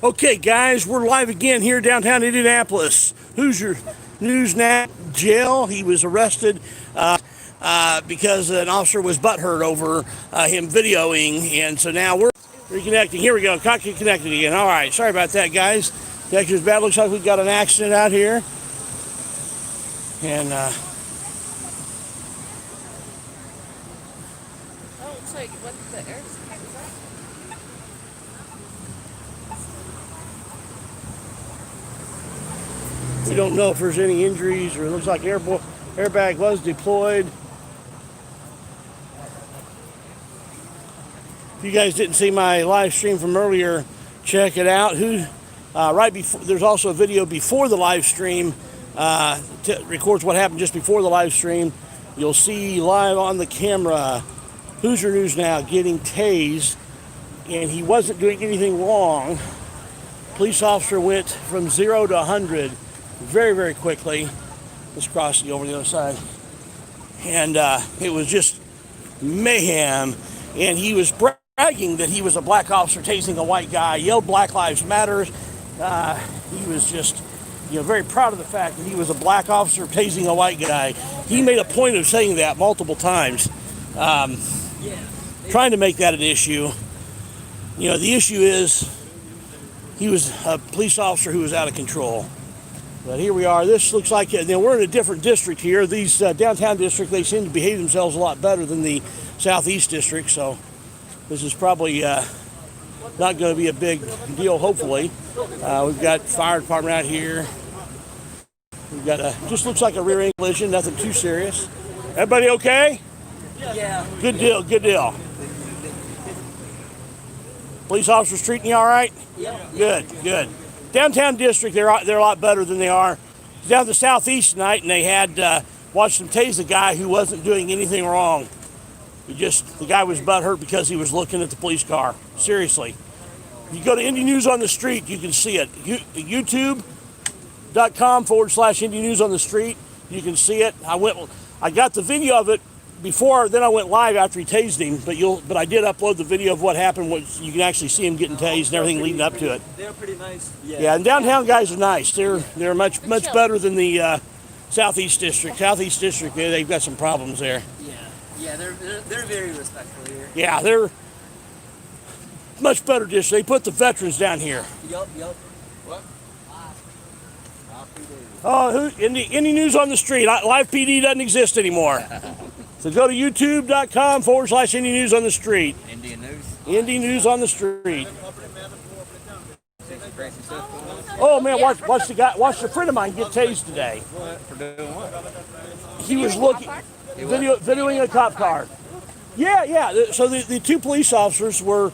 Okay, guys, we're live again here downtown Indianapolis. Hoosier News Now jail. He was arrested because an officer was butthurt over him videoing, and so now we're reconnecting. Here we go. Got connected again. All right, sorry about that, guys. Connection's bad. Looks like we've got an accident out here, and Oh, it's like what the air is that? we don't know if there's any injuries, or it looks like airbag was deployed. If you guys didn't see my live stream from earlier, check it out. Right before, there's also a video before the live stream. Records what happened just before the live stream. You'll see live on the camera Hoosier News Now getting tased, and he wasn't doing anything wrong. Police officer went from 0 to 100 very, very quickly. Let's cross over the other side. And it was just mayhem. And he was bragging that he was a black officer tasing a white guy, yelled Black Lives Matter. He was just, very proud of the fact that he was a black officer tasing a white guy. He made a point of saying that multiple times, trying to make that an issue. The issue is he was a police officer who was out of control. But here we are. This looks like, we're in a different district here. These downtown district, they seem to behave themselves a lot better than the southeast district. So this is probably not going to be a big deal, hopefully. We've got fire department out here. We've got just looks like a rear end collision, nothing too serious. Everybody okay? Yeah. Good deal, good deal. Police officers treating you all right? Yep. Good. Downtown district, they're a lot better than they are down the southeast tonight, and they had watched them tase a guy who wasn't doing anything wrong. The guy was butthurt because he was looking at the police car. Seriously. If you go to Indy News on the Street, you can see it. YouTube.com/Indy News on the Street. You can see it. I got the video of it before, then I went live after he tased him, but I did upload the video of what happened. You can actually see him getting tased and everything leading up to it. They're pretty nice. Yeah, and downtown guys are nice. They're much better than the southeast district. Southeast district, they've got some problems there. Yeah, they're very respectful here. Yeah, they're much better district. They put the veterans down here. Yup. What? Oh, Indy News on the Street. Live PD doesn't exist anymore. So go to YouTube.com/Indy News on the Street. Indian News. Indy News on the Street. Oh man, watch a friend of mine get tased today. What? For doing what? He was videoing a cop car. Yeah. So the two police officers were,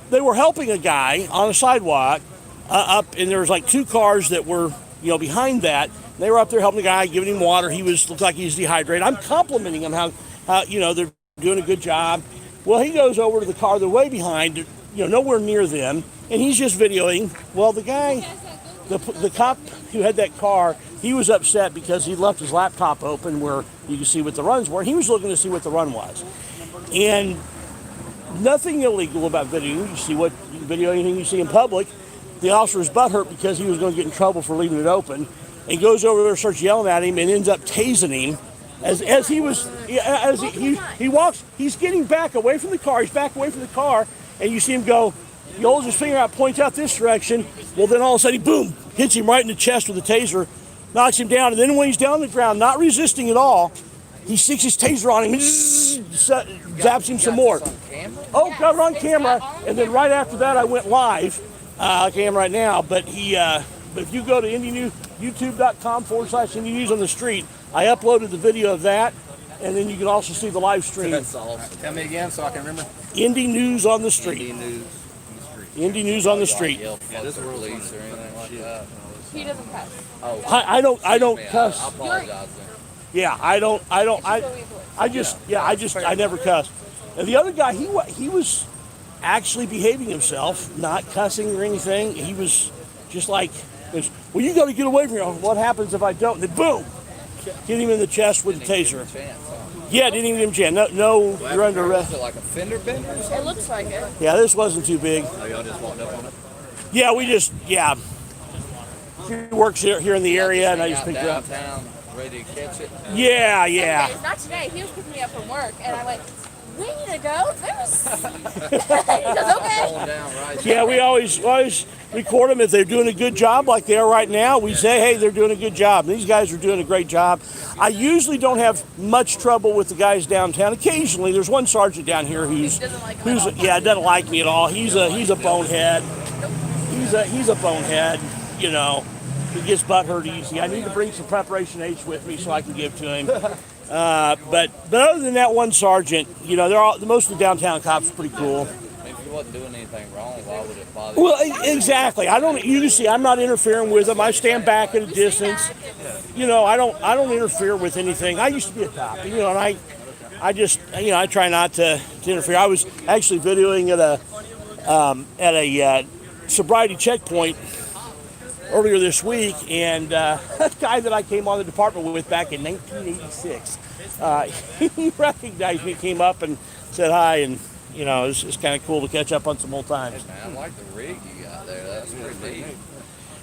they were helping a guy on a sidewalk up, and there was like two cars that were, behind that. They were up there helping the guy, giving him water. Looked like he was dehydrated. I'm complimenting him how they're doing a good job. Well, he goes over to the car they're way behind, nowhere near them, and he's just videoing. Well, the guy, the cop who had that car, he was upset because he left his laptop open where you can see what the runs were. He was looking to see what the run was. And nothing illegal about videoing. You can video anything you see in public. The officer was butthurt because he was going to get in trouble for leaving it open. And goes over there, starts yelling at him, and ends up tasing him. As he walks, he's getting back away from the car. He's back away from the car, and you see him go. He holds his finger out, points out this direction. Well, then all of a sudden, boom, hits him right in the chest with a taser, knocks him down. And then when he's down on the ground, not resisting at all, he sticks his taser on him and zaps him some more. Oh, got it on camera. And then right after that, I went live. Like I am right now. But if you go to YouTube.com/Indy News on the Street, I uploaded the video of that, and then you can also see the live stream. That's awesome. Tell me again so I can remember. Indy News on the Street. Indy News on the Street. Yeah, this is police or anything like that. He doesn't cuss. Oh, I don't cuss. I apologize then. Yeah, I never cuss. And the other guy, he was actually behaving himself, not cussing or anything. He was just like, well, you got to get away from me. What happens if I don't? And then boom, hit him in the chest with a taser. Yeah, didn't even give him a chance. No, you're under arrest. Is it like a fender bender or something? It looks like it. Yeah, this wasn't too big. Oh, y'all just walked up on it? Yeah, she works here in the area, and I just picked her up. Downtown, ready to catch it. Yeah. It's not today. He was picking me up from work, and I went, we need to go. He goes, okay. Going down right Yeah, we always record them if they're doing a good job like they are right now. We say, hey, they're doing a good job. These guys are doing a great job. I usually don't have much trouble with the guys downtown. Occasionally, there's one sergeant down here who's doesn't like me at all. He's a bonehead. He's a bonehead. You know, he gets butthurt easy. I need to bring some preparation H with me so I can give to him. But other than that one sergeant, you know, most of the downtown cops are pretty cool. If you wasn't doing anything wrong, why would it bother you? Well, exactly. You can see I'm not interfering with them. I stand back at a distance. You know, I don't interfere with anything. I used to be a cop, you know, and I just, you know, I try not to interfere. I was actually videoing at a sobriety checkpoint earlier this week, and a guy that I came on the department with back in 1986, he recognized me, came up and said hi, and you know, it's kind of cool to catch up on some old times. Man, I like the rig you got there. That's pretty neat.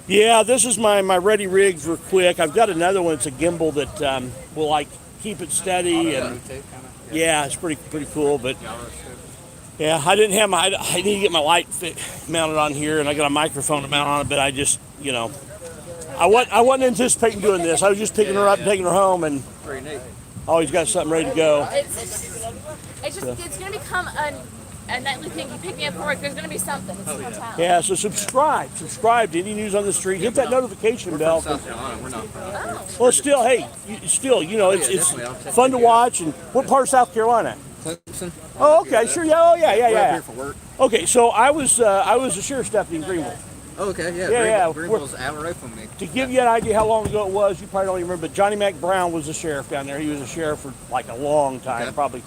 Yeah, this is my ready rig for quick. I've got another one. It's a gimbal that will like keep it steady, and yeah, it's pretty cool. But yeah, I didn't have I need to get my light mounted on here, and I got a microphone to mount on it. But I just, you know, I wasn't anticipating doing this. I was just picking her up, and taking her home, and Pretty neat. always got something ready to go. It's going to become a nightly thing. You pick me up from work, there's going to be something. It's small town. Yeah, so subscribe to Any News on the Street. Hit that notification bell. South Carolina, we're not from here. Well, still, hey, you know, it's fun to watch. And what part of South Carolina? Clemson. Oh, okay, sure, yeah, oh, yeah. We're up here for work. Okay, so I was a sheriff's deputy in Greenville. Oh, okay, yeah. Yeah. Greenville's out away from me. To give you an idea how long ago it was, you probably don't even remember, but Johnny Mac Brown was the sheriff down there. He was a sheriff for like a long time, Okay. probably a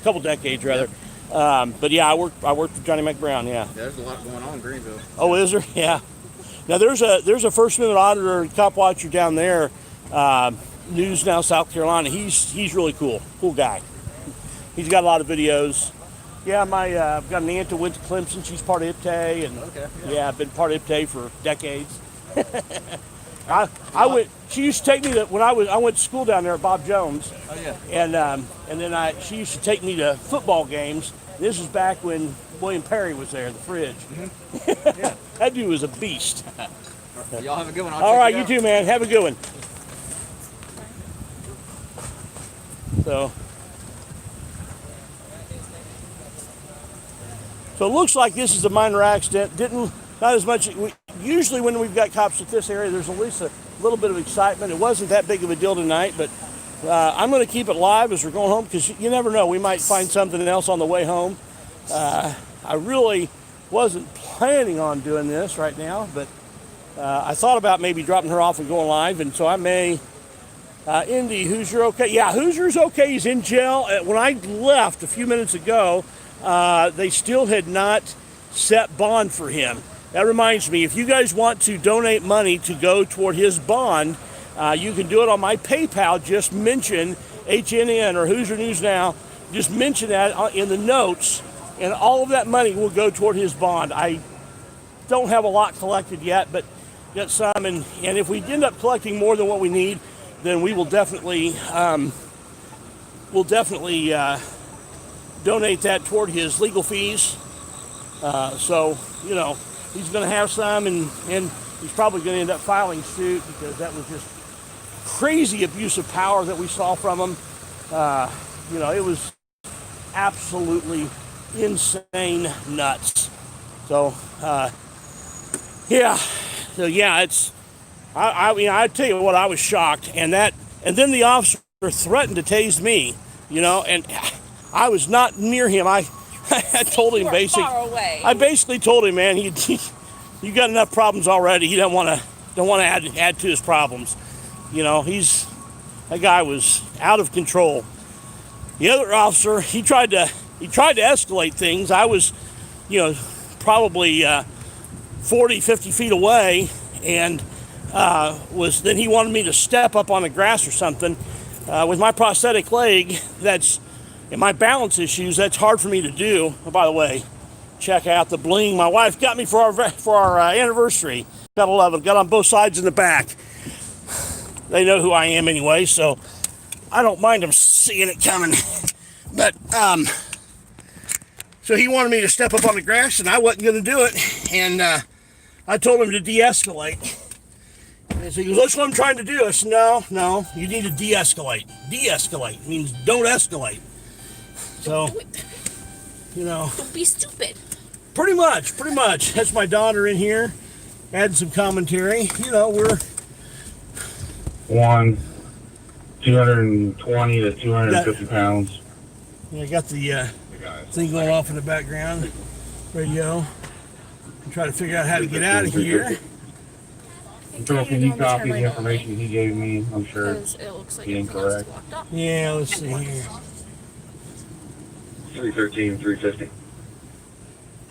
couple decades rather. But yeah, I worked for Johnny Mac Brown, yeah. There's a lot going on in Greenville. Oh, is there? Yeah. Now there's a First Amendment auditor, cop watcher down there, News Now, South Carolina. He's really cool guy. He's got a lot of videos. Yeah, I've got an aunt that went to Clemson. She's part of IPTAY, and yeah, I've been part of IPTAY for decades. She used to take me when I went to school down there at Bob Jones. Oh yeah. And then she used to take me to football games. This was back when William Perry was there, the fridge. Mm-hmm. Yeah. That dude was a beast. Y'all have a good one. All right, you too, man. Have a good one. So it looks like this is a minor accident. Not as much. Usually when we've got cops at this area, there's at least a little bit of excitement. It wasn't that big of a deal tonight, but I'm going to keep it live as we're going home because you never know. We might find something else on the way home. I really wasn't planning on doing this right now, but I thought about maybe dropping her off and going live, and so I may. Indy, Hoosier okay? Yeah, Hoosier's okay. He's in jail. When I left a few minutes ago, they still had not set bond for him. That reminds me, if you guys want to donate money to go toward his bond, you can do it on my PayPal. Just mention HNN or Hoosier News Now. Just mention that in the notes, and all of that money will go toward his bond. I don't have a lot collected yet, but got some, and if we end up collecting more than what we need, then we will definitely donate that toward his legal fees. So, you know, he's going to have some, and he's probably going to end up filing suit because that was just crazy abuse of power that we saw from him. You know, it was absolutely insane nuts. So, it's. I mean, I tell you what, I was shocked, and then the officer threatened to tase me, you know, and I was not near him. I told him basically. I basically told him, man, you got enough problems already. You don't want to add to his problems, you know. That guy was out of control. The other officer, he tried to escalate things. I was, you know, probably 40, 50 feet away, and then he wanted me to step up on the grass or something. With my prosthetic leg, and my balance issues, that's hard for me to do. Oh, by the way, check out the bling my wife got me for our anniversary. Gotta love it. Got on both sides in the back. They know who I am anyway, so I don't mind them seeing it coming. But so he wanted me to step up on the grass, and I wasn't going to do it. And I told him to de-escalate. And so he goes, "That's what I'm trying to do." I said, no, you need to de-escalate. De-escalate means don't escalate. So, you know. Don't be stupid. Pretty much. That's my daughter in here, adding some commentary. You know, we're 220 to 250 pounds. I got the thing going off in the background, radio. I'm trying to figure out how to get out of here. Until he copied the information he gave me, I'm sure Because it looks like it's incorrect. blocked off. Yeah, let's see here. 313, 350.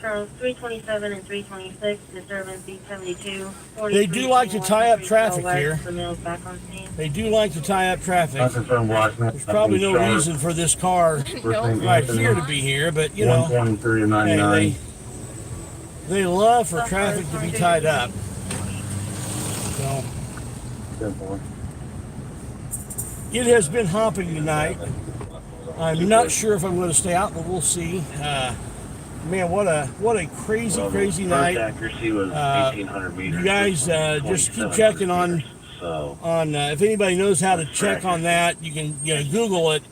Charles, 327 and 326, disturbance B72. They do like to tie up traffic here. The mill's back on scene. They do like to tie up traffic. Unconfirmed watchman. There's probably no reason for this car right here to be here, but you know, 123 to 99. hey, they love for traffic to be tied up. So, it has been hopping tonight. I'm not sure if I'm going to stay out, but we'll see. Man, what a crazy night. Accuracy was 1,800 meters. You guys just keep checking on if anybody knows how to check on that. You can Google it.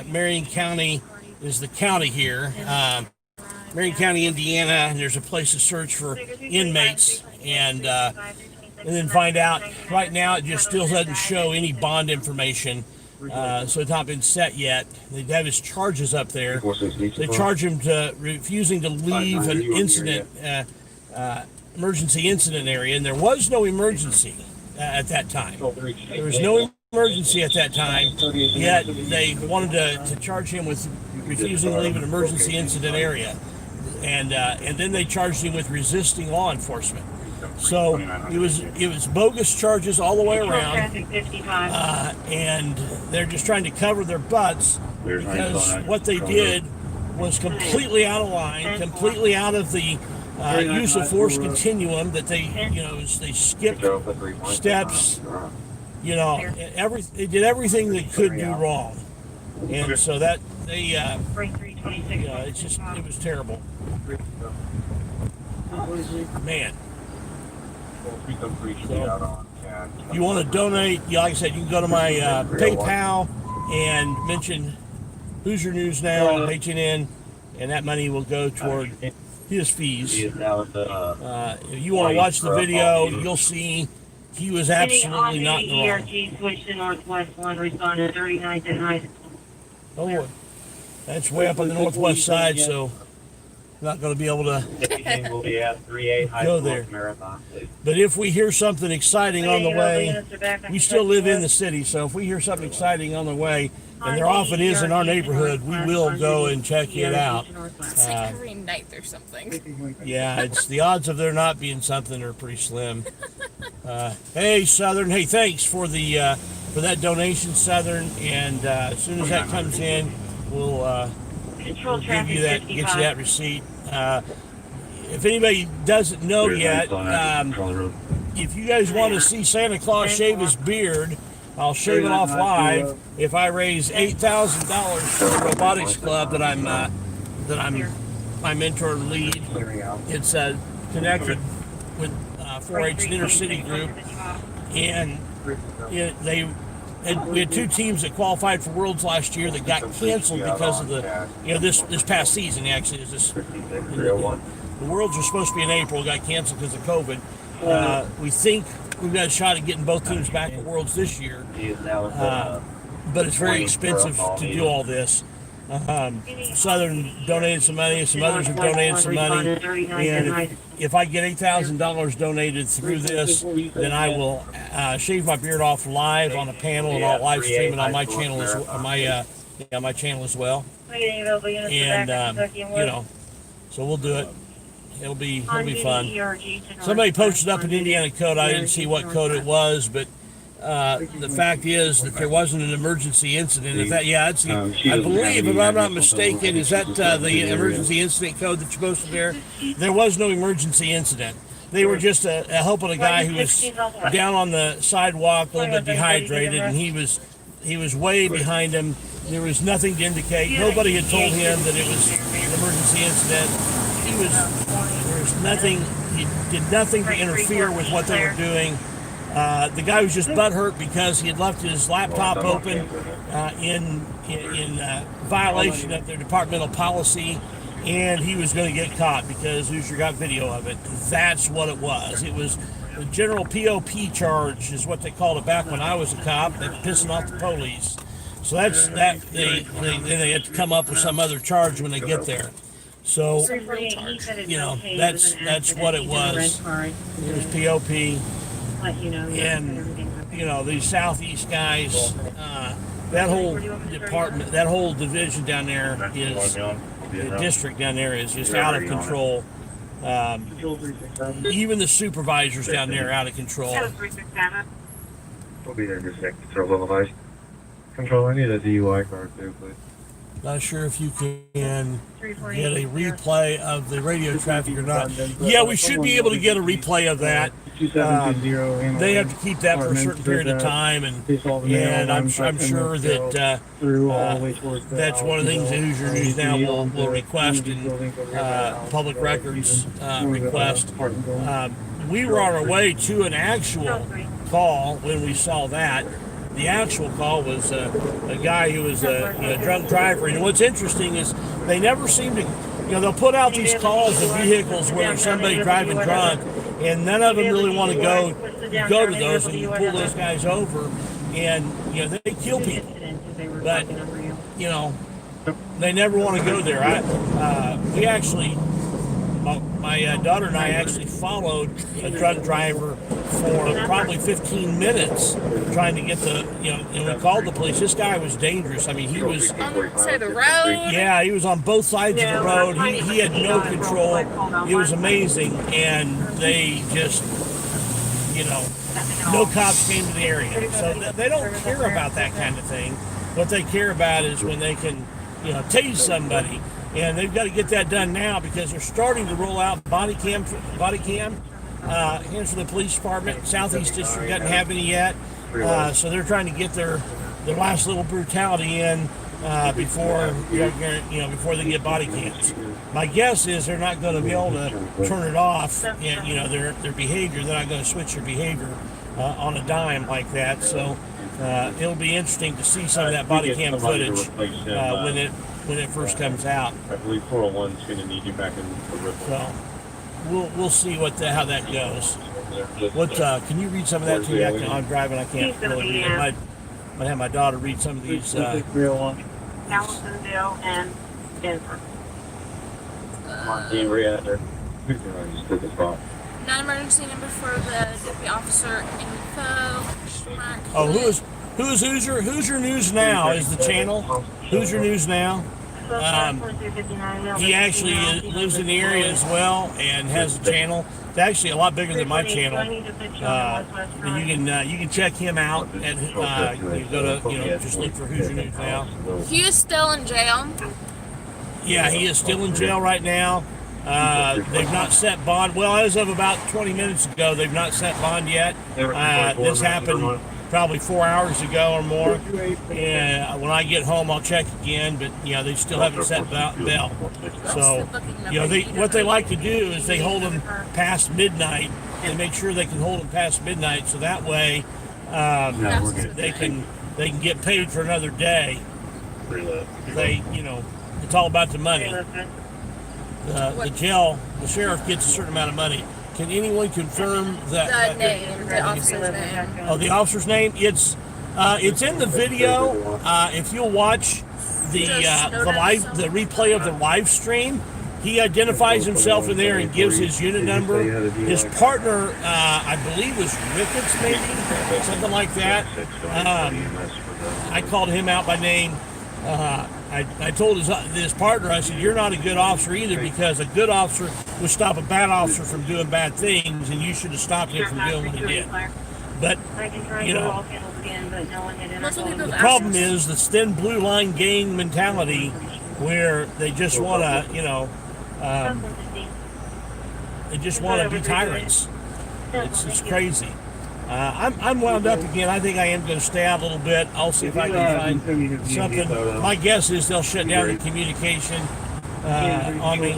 Marion County is the county here. Marion County, Indiana, and there's a place to search for inmates and then find out. Right now, it just still doesn't show any bond information. So it's not been set yet. They have his charges up there. They charge him to refusing to leave an emergency incident area, and there was no emergency at that time. There was no emergency at that time, yet they wanted to charge him with refusing to leave an emergency incident area, and then they charged him with resisting law enforcement. So it was bogus charges all the way around, and they're just trying to cover their butts because what they did was completely out of line, completely out of the use of force continuum. That they skipped steps, they did everything they could do wrong, and so that they, it was terrible, man. So, if you want to donate, like I said, you can go to my PayPal and mention Hoosier News Now, H&N, and that money will go toward his fees. If you want to watch the video, you'll see he was absolutely not in the wrong. ERG switch to Northwest 1, responded 39th and High School. Oh, that's way up on the northwest side, so not going to be able to go there. But if we hear something exciting on the way, we still live in the city, so if we hear something exciting on the way, and there often is in our neighborhood, we will go and check it out. It's like every night there's something. Yeah, it's the odds of there not being something are pretty slim. Hey, Southern. Hey, thanks for that donation, Southern. And as soon as that comes in, we'll give you that, get you that receipt. If anybody doesn't know yet, if you guys want to see Santa Claus shave his beard, I'll shave it off live if I raise $8,000 for the Robotics Club that I mentor and lead. It's connected with 4-H Inner City Group, and we had two teams that qualified for Worlds last year that got canceled because of this past season. Actually, the Worlds were supposed to be in April, got canceled because of COVID. We think we've got a shot at getting both teams back at Worlds this year, but it's very expensive to do all this. Southern donated some money, some others have donated some money, and if I get $8,000 donated through this, then I will shave my beard off live on a panel, and I'll live stream it on my channel my channel as well. And so we'll do it. It'll be fun. Somebody posted up an Indiana code. I didn't see what code it was, but The fact is that there wasn't an emergency incident. If that, yeah, it's, She I doesn't have believe, any if I'm not medical mistaken, is that the video emergency incident code that you posted there? There was no emergency incident. They were just helping a guy who was down on the sidewalk, a little bit dehydrated, and he was way behind him. There was nothing to indicate. Nobody had told him that it was an emergency incident. There was nothing. He did nothing to interfere with what they were doing. The guy was just butthurt because he had left his laptop open in violation of their departmental policy, and he was going to get caught because Hoosier got video of it. That's what it was. It was a general POP charge, is what they called it back when I was a cop. They're pissing off the police. So that's that. They had to come up with some other charge when they get there. So that's what it was. It was POP. And these southeast guys, that whole department, that whole division down there is, the district down there is just out of control. Even the supervisors down there are out of control. We'll be there in just a second. Throw a little ice. Control, I need a DUI card too, please. Not sure if you can get a replay of the radio traffic or not. Yeah, we should be able to get a replay of that. They have to keep that for a certain period of time, and I'm sure that that's one of the things that Hoosier News Now will request and public records request. We were on our way to an actual call when we saw that. The actual call was a guy who was a drunk driver. And what's interesting is they never seem to, they'll put out these calls of vehicles where there's somebody driving drunk, and none of them really want to go to those, and you pull those guys over, and they kill people. But they never want to go there. We actually. My daughter and I actually followed a drunk driver for probably 15 minutes trying to get and we called the police. This guy was dangerous. I mean, he was on the side of the road. Yeah, he was on both sides of the road. He had no control. It was amazing, and they just, no cops came to the area. So they don't care about that kind of thing. What they care about is when they can, tase somebody. And they've got to get that done now because they're starting to roll out body cam. Hands for the police department. Southeast District doesn't have any yet, so they're trying to get their last little brutality in before before they get body cams. My guess is they're not going to be able to turn it off. And, their behavior. They're not going to switch their behavior on a dime like that. So it'll be interesting to see some of that body cam footage when it first comes out. I believe 401 is going to need you back in the Ripple. So we'll see how that goes. Can you read some of that to me? I'm driving. I can't really read it. Might have my daughter read some of these. Allisonville and Denver. Where you at there? Just took a spot. Non-emergency number for the deputy officer info. Oh, who's Hoosier? Hoosier News Now is the channel. Hoosier News Now. He actually lives in the area as well and has a channel. It's actually a lot bigger than my channel. You can check him out and you go to just look for Hoosier News Now. He is still in jail. Yeah, he is still in jail right now. They've not set bond. Well, as of about 20 minutes ago, they've not set bond yet. This happened probably 4 hours ago or more. And when I get home, I'll check again. But they still haven't set bail. So what they like to do is they hold them past midnight and make sure they can hold them past midnight, so that way they can get paid for another day. It's all about the money. The sheriff gets a certain amount of money. Can anyone confirm that? The officer's name. Oh, the officer's name? It's in the video. If you'll watch the replay of the live stream, he identifies himself in there and gives his unit number. His partner, I believe, was Ricketts, maybe something like that. I called him out by name. I told his partner, I said, you're not a good officer either, because a good officer would stop a bad officer from doing bad things, and you should have stopped him from doing what he did. But I can try you to know, all handles again, but no one had Most of the ever people the have problem access. is this thin blue line gang mentality, where they just want to, they just want to be tyrants. It's crazy. I'm wound up again. I think I am going to stay out a little bit. I'll see if I can find something. My guess is they'll shut down the communication on me.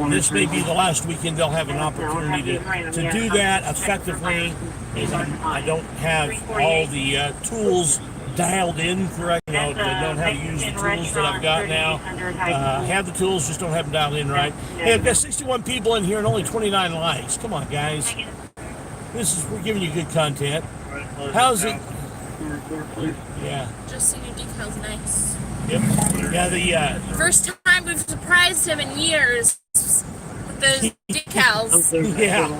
This may be the last weekend they'll have an opportunity to do that effectively. I don't have all the tools dialed in correct. I don't know how to use the tools that I've got now. Have the tools, just don't have them dialed in right. Hey, I've got 61 people in here and only 29 likes. Come on, guys. We're giving you good content. How's it? Yeah. Just so your decal's nice. Yep. Yeah, the First time we've surprised him in years with those decals. yeah.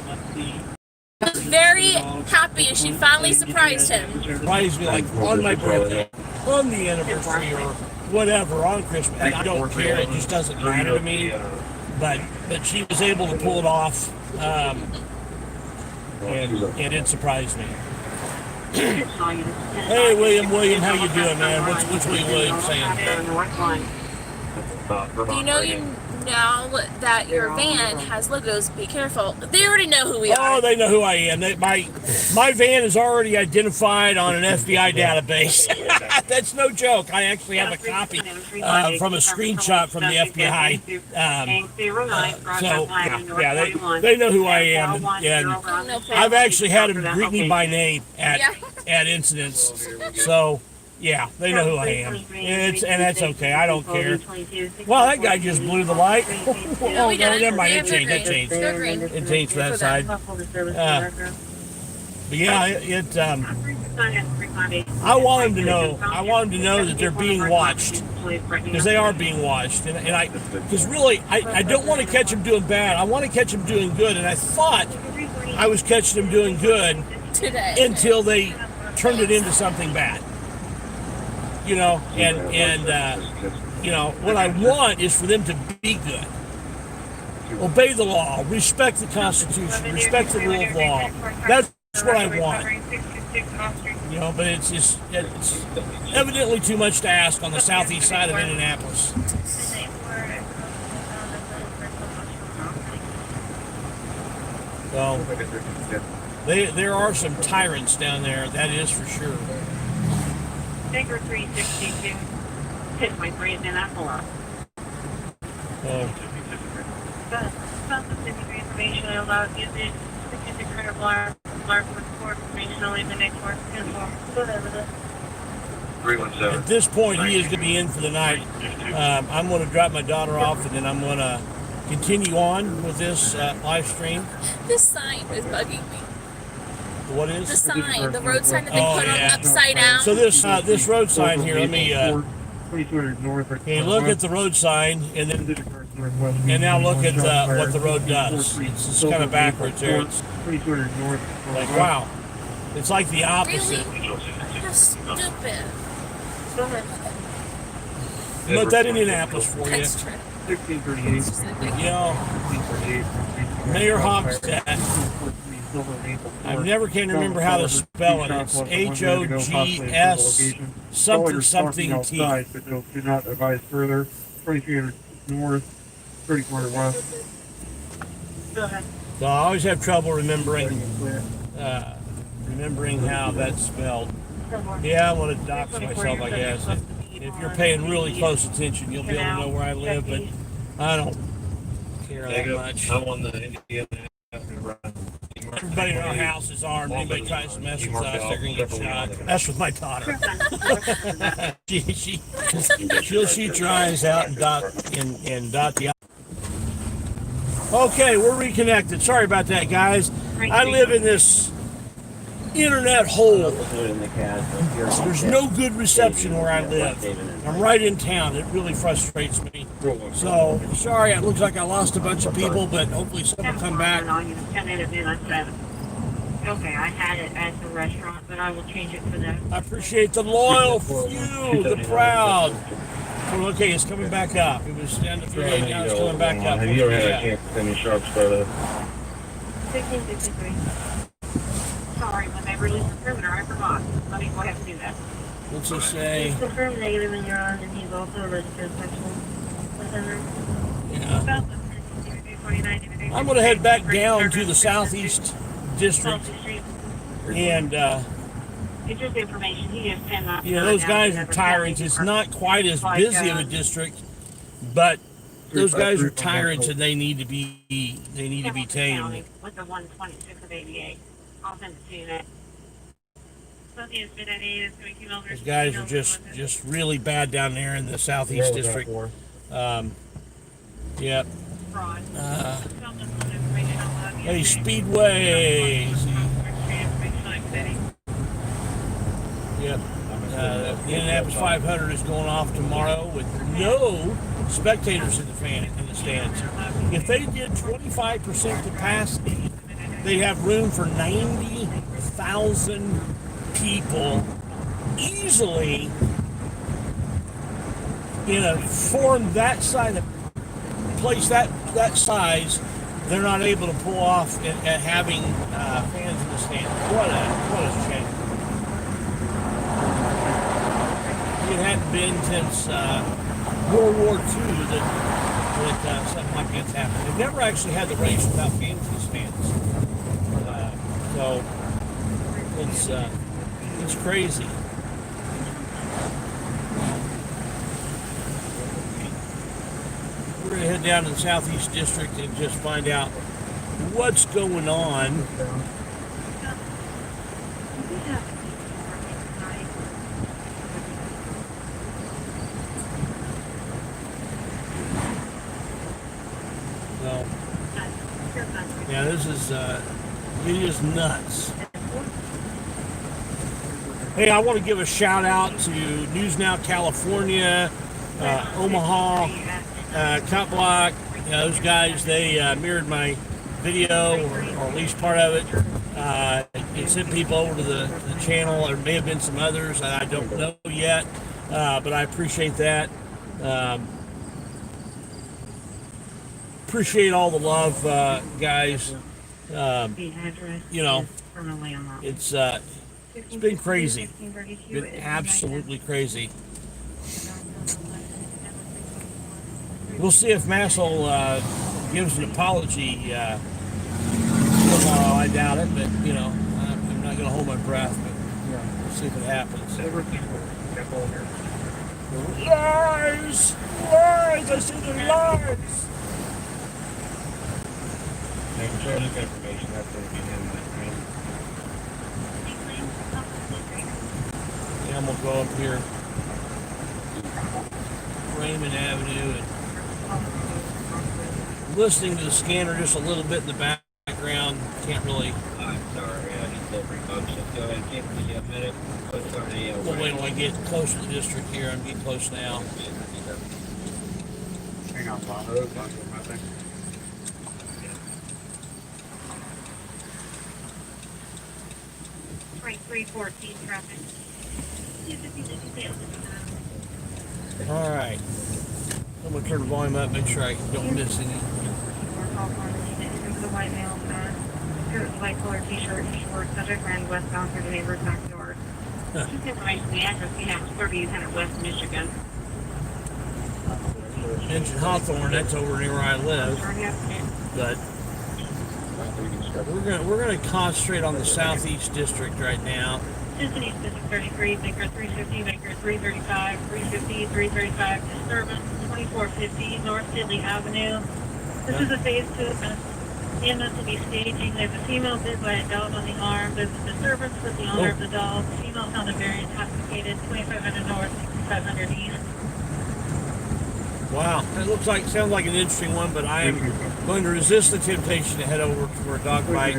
I was very happy she finally surprised him. Surprised me like on my birthday, on the anniversary or whatever, on Christmas. And I don't care, it just doesn't matter to me. But she was able to pull it off, and it surprised me. Hey, William, how you doing, man? What's William saying? Do you know that your van has logos? Be careful. They already know who we are. Oh, they know who I am. My van is already identified on an FBI database. That's no joke. I actually have a copy from a screenshot from the FBI. They know who I am, and I've actually had them greet me by name at incidents. So. Yeah, they know who I am. And that's okay. I don't care. Well, that guy just blew the light. Oh, no, never mind. It changed. It changed for that side. But yeah, I want him to know. I want him to know that they're being watched, because they are being watched. Because really, I don't want to catch them doing bad. I want to catch them doing good. And I thought I was catching them doing good Today. until they turned it into something bad. What I want is for them to be good. Obey the law, respect the Constitution, respect the rule of law. That's what I want. But it's evidently too much to ask on the southeast side of Indianapolis. So, there are some tyrants down there, that is for sure. Figure 362. Hit my brain in that pull up. Information about using specific printer bar for information only the next work as well. Whatever. 317. At this point, he is going to be in for the night. I'm going to drop my daughter off, and then I'm going to continue on with this live stream. This sign is bugging me. What is? The sign, the road sign that they put on upside down. So this road sign here, let me okay, look at the road sign, and now look at what the road does. It's kind of backwards there. It's like, wow. It's like the opposite. Really? How stupid. Go ahead. But that Indianapolis for you. That's true. 1638. Mayor Hogstad. I never can remember how to spell it. It's HOGS something T. But do not advise further. 2300 north, 3400 west. So I always have trouble remembering how that's spelled. Yeah, I want to dox myself, I guess. If you're paying really close attention, you'll be able to know where I live, but I don't care that much. I'm on the Indiana. Everybody in our house is armed. Anybody tries to mess with us, they're going to get shot. That's with my daughter. She'll shoot your eyes out and dot the eye. Okay, we're reconnected. Sorry about that, guys. I live in this internet hole. There's no good reception where I live. I'm right in town. It really frustrates me. So, sorry, it looks like I lost a bunch of people, but hopefully some will come back. Okay, I had it at the restaurant, but I will change it for them. I appreciate the loyal few, the proud. Well, okay, it's coming back up. It was down to 38, now it's coming back up. Have you ever had a chance to send me sharp photo? 1663. have released the perimeter. I forgot. Let me go ahead and do that. Let's just say, He's confirmed negative in your on, and he's also a registered sexual offender. yeah. I'm going to head back down to the Southeast District, and It's just information. He just cannot. you know, those guys are tyrants. It's not quite as busy of a district, but those guys are tyrants, and they need to be tamed. With the 126 of 88. I'll send it to you next. Those guys are just really bad down there in the Southeast District. Yep. Hey, Speedway. Yep. The Indianapolis 500 is going off tomorrow with no spectators in the stands. If they did 25% capacity, they'd have room for 90,000 people easily in a forum that size, a place that size. They're not able to pull off at having fans in the stands. What a shame. It hadn't been since World War II that something like that's happened. They've never actually had the race without fans in the stands. So it's crazy. We're going to head down to the Southeast District and just find out what's going on. So, yeah, this is it is nuts. Hey, I want to give a shout out to News Now California, Omaha, Cut Block. Those guys, they mirrored my video, or at least part of it. It sent people over to the channel. There may have been some others I don't know yet, but I appreciate that. Appreciate all the love, guys. You know, it's been crazy. Been absolutely crazy. We'll see if Massel gives an apology tomorrow. I doubt it, but you know, I'm not going to hold my breath. But we'll see if it happens. Lies! Lies! I see the lies! Information that's going to be in that Yeah, I'm going to go up here, Raymond Avenue, and listening to the scanner just a little bit in the background. Can't really. I'm sorry, I just delivery folks. Just go ahead and give me a minute. We'll wait till I get close to the district here. I'm getting close now. Hang on, Bob. Right, 314 traffic. All right. I'm going to turn the volume up, make sure I don't miss any. The white male, white collar t-shirt, short, subject ran westbound through the neighbor's backyard. Just information, the address we have is 3800 West Michigan. Mentioned Hawthorne, that's over near where I live. But we're gonna concentrate on the Southeast District right now. Cincinnati District 33, Baker 350, Baker 335, 350, 335, disturbance 2450 North Sidley Avenue. This is a phase 2 event. The EMS will be staging. There's a female bit by a dog on the arm. There's a disturbance with the owner of the dog. Female found very intoxicated, 2500 North, 6500 East. Wow, it sounds like an interesting one, but I am going to resist the temptation to head over for a dog bite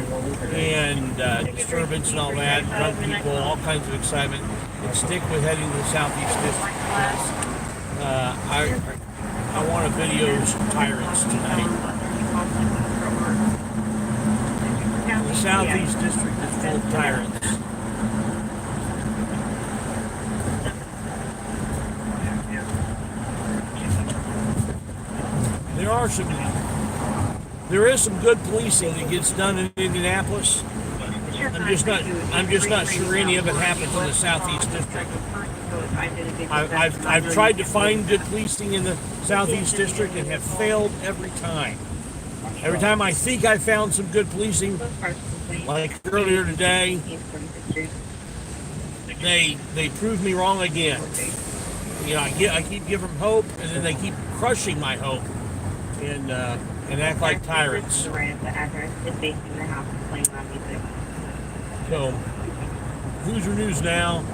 and disturbance and all that, drunk people, all kinds of excitement, and stick with heading to the Southeast District. I want to video some tyrants tonight. The Southeast District is full of tyrants. There is some good policing that gets done in Indianapolis. I'm just not sure any of it happens in the Southeast District. I've tried to find good policing in the Southeast District and have failed every time. Every time I think I found some good policing, like earlier today, they prove me wrong again. You know, I keep giving them hope, and then they keep crushing my hope, and act like tyrants. So, Hoosier News Now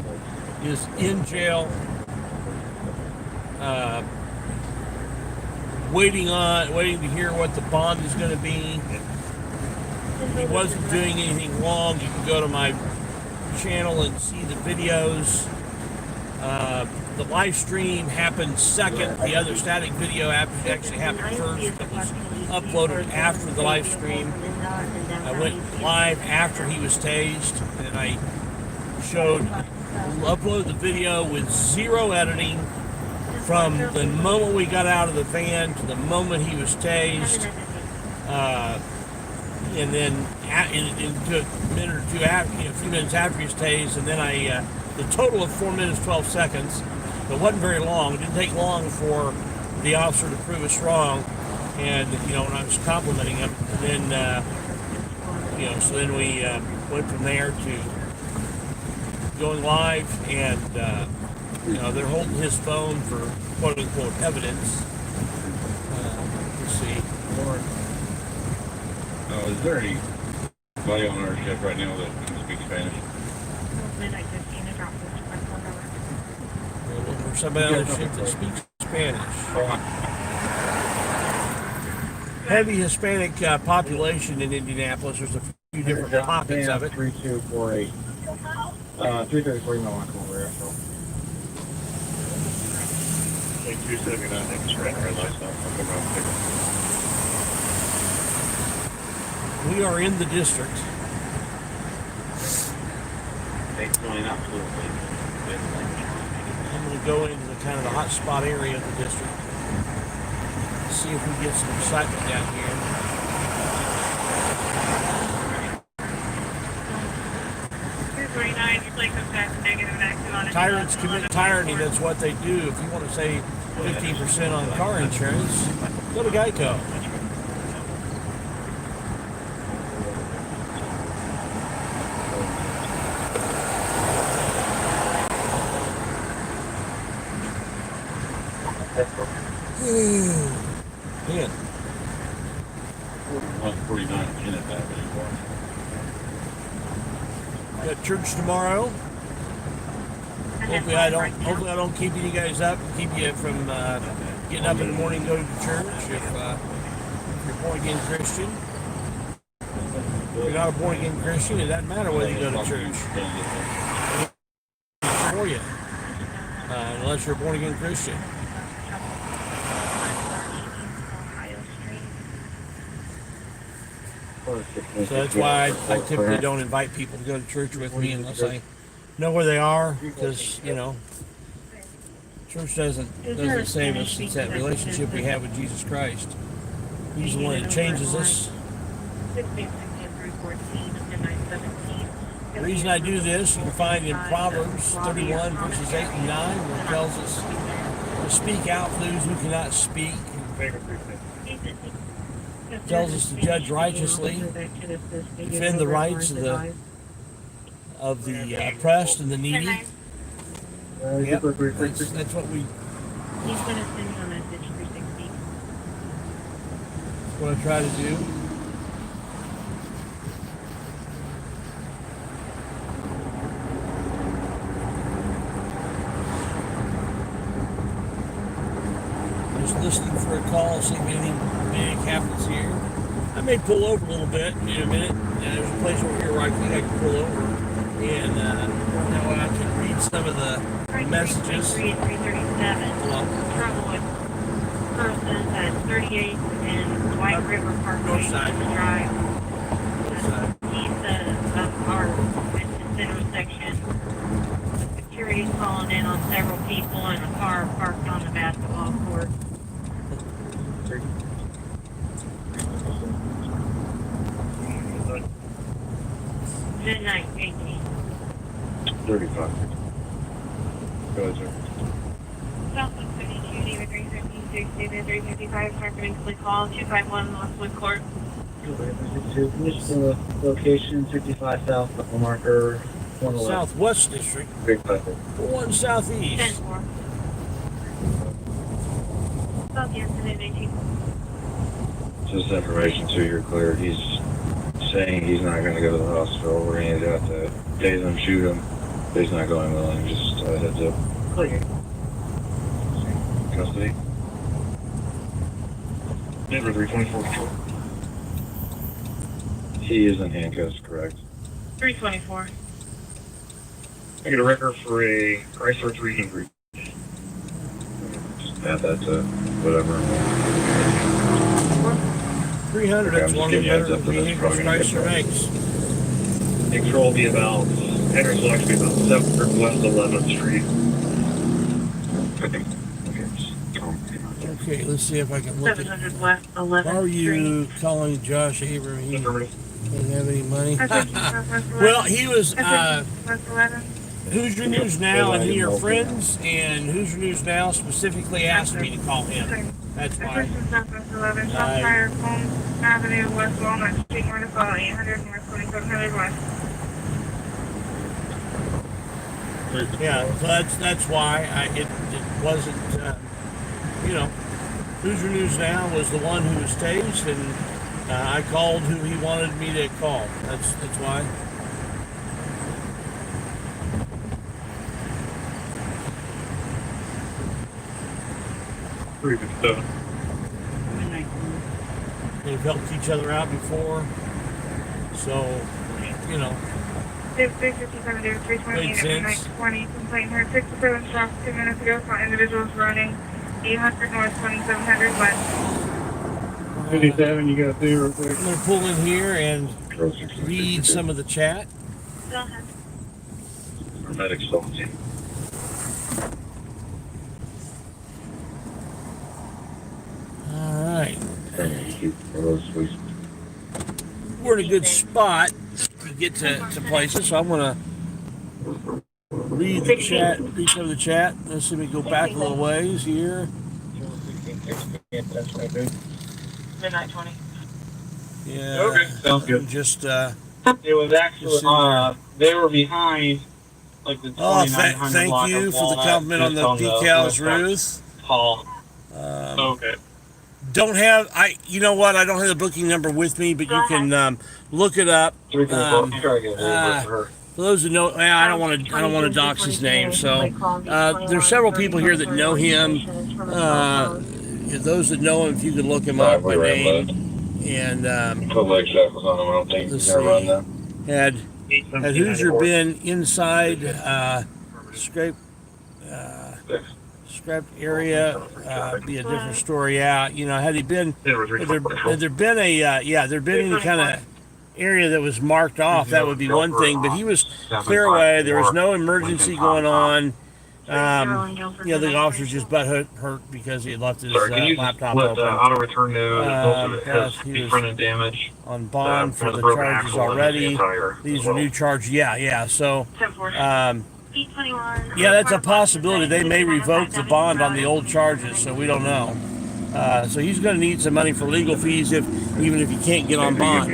is in jail, waiting to hear what the bond is going to be. If he wasn't doing anything wrong, you can go to my channel and see the videos. The live stream happened second. The other static video actually happened first. It was uploaded after the live stream. I went live after he was tased, and I uploaded the video with zero editing from the moment we got out of the van to the moment he was tased. And then into a minute or two after, a few minutes after he was tased, and then the total of 4 minutes 12 seconds. It wasn't very long. It didn't take long for the officer to prove us wrong, and when I was complimenting him, and then so then we went from there to going live, and they're holding his phone for quote unquote evidence. Let's see. Is there anybody on our ship right now that can speak Spanish? Or somebody on the ship that speaks Spanish. Heavy Hispanic population in Indianapolis. There's a few different pockets of it. 3248. 334 mile line over there. So. 279 next red light stop. We are in the district. Absolutely. I'm going to go into the kind of the hot spot area of the district. See if we get some excitement down here. Tyrants commit tyranny. That's what they do. If you want to save 15% on car insurance, go to Geico. Man. 149 Kenneth Avenue. Got church tomorrow. Hopefully I don't keep you guys up, keep you from getting up in the morning and going to church. If you're a born again Christian, if you're not a born again Christian, it doesn't matter whether you go to church. It's for you, unless you're a born again Christian. So that's why I typically don't invite people to go to church with me unless I know where they are, because church doesn't save us. It's that relationship we have with Jesus Christ. He's the one that changes us. The reason I do this, you can find in Proverbs 31 verses 8 and 9, where it tells us to speak out for those who cannot speak. It tells us to judge righteously, defend the rights of the oppressed and the needy. Yep, that's what we. He's going to send you a message 360. That's what I try to do. Just listening for a call, see if anything big happens here. I may pull over a little bit in a minute. There's a place over here where I think I can pull over, and now I can read some of the messages. 337. Trouble with persons at 38 and White River Parkway. North side. Drive. North side. East of our intersection. Security's calling in on several people and a car parked on the basketball court. Midnight 18. 35. Go ahead, sir. Southwest 52, David 315, 355, confidentially call 251 Westwood Court. Municipal location 55 south, double marker 111. Southwest District, Big Pepper. 1 Southeast. 10-4. Southeast, Midnight 18. Just information so you're clear. He's saying he's not going to go to the hospital. We're going to have to tase him, shoot him. He's not going willing. Just heads up. Clear. Custody. Denver 324 control. He is in handcuffs, correct? 324. I get a record for a Chrysler 300. Just add that to whatever. 300, Okay, that's I'm one of just the giving you a heads better up that that's vehicles probably gonna get Chrysler done. makes. Control will be about, Henry's will actually be about 700 West 11th Street. Okay, just throw him. Okay, let's see if I can look at. 700 West 11th How are Street. you calling Josh Abram? He Affirmative. didn't have any money. West 11th. Well, he was West 11th. Hoosier News Now, and he are friends, and Hoosier News Now specifically asked me to call him. That's why. Southwest 11, South Aye. Fire, Holmes Avenue, West Walnut Street, Municipal 800 North 2700 West. Yeah, so that's why it wasn't, Hoosier News Now was the one who was tased, and I called who he wanted me to call. That's why. They've helped each other out before, so Big 57 to 328 Makes at sense. 20. Complaint heard 67 shots 2 minutes ago. Saw individuals running 800 North 2700 West. 57, you got through real quick. I'm gonna pull in here and read some of the chat. Go ahead. Medics don't see. All right, Keep those, please. we're in a good spot to get to places, so I'm gonna read the chat, read some of the chat. Let's see, we go back a little ways here. That's right, dude. Midnight 20. Yeah. Okay, sounds good. Just It was actually, they were behind, like the 2900 thank block you of for the Walnut, compliment on just the decals, West Ruth. Hall. Okay. Don't have you know what? I don't have the booking number with me, but you can look it up. 324. Try to get a little bit for her. For those that know, I don't want to dox his name. So there's several people here that know him. Those that know him, if you could look him up by name. And Put leg shackles on him. I don't think let's he's gonna run see. them. Had Hoosier been inside scraped area, be a different story out. Had he been, had there been any kind of area that was marked off, that would be one thing. But he was clear away. There was no emergency going on. The officer's just butt hurt because he had left his laptop let open. auto return know Yes, he was front end damage on bond for the the broken charges axle and already. the tire These as are well. new charges. Yeah. So, 10-4. 821. yeah, that's a possibility. They may revoke the bond on the old charges, so we don't know. So he's going to need some money for legal fees, even if he can't get on bond.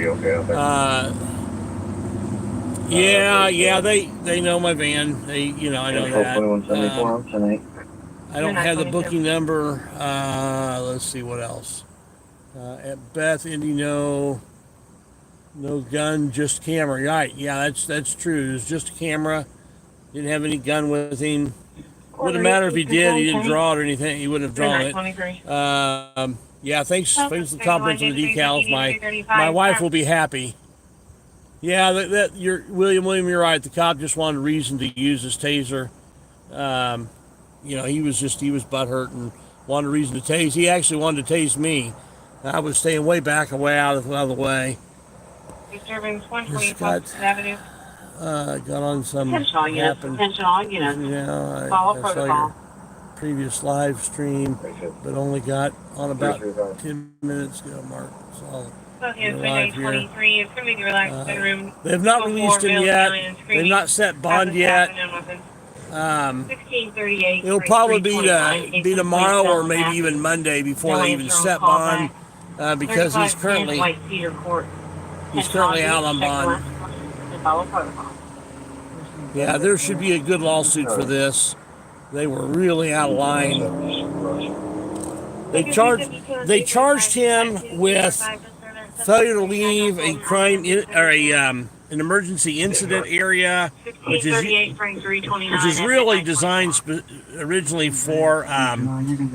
They know my van. I know that. 2174 on tonight. I don't have the booking number. Let's see what else. At Beth, Indy, no gun, just camera. Right? Yeah, that's true. It was just a camera. Didn't have any gun with him. Wouldn't matter if he did. He didn't draw it or anything. He wouldn't have drawn it. 23. Thanks for the compliments on the decals. My wife will be happy. Yeah, William, you're right. The cop just wanted a reason to use his taser. He was butthurt and wanted a reason to tase. He actually wanted to tase me. I was staying way back and way out of the way. Disturbance 120 Just got- Washington Avenue. Got on some Attention all units. happened. Attention all units. Follow I saw protocol. your previous live stream, but only got on about 10 minutes ago, Mark. So Okay, Live midnight here. 23. It's going to be the relaxed bedroom. They have not released him yet. They've not set bond yet. 1638. It'll probably be tomorrow or maybe even Monday before they even set bond, because he's currently out on bond. Yeah, there should be a good lawsuit for this. They were really out of line. They charged him with failure to leave a crime or an emergency incident area, which is really designed originally for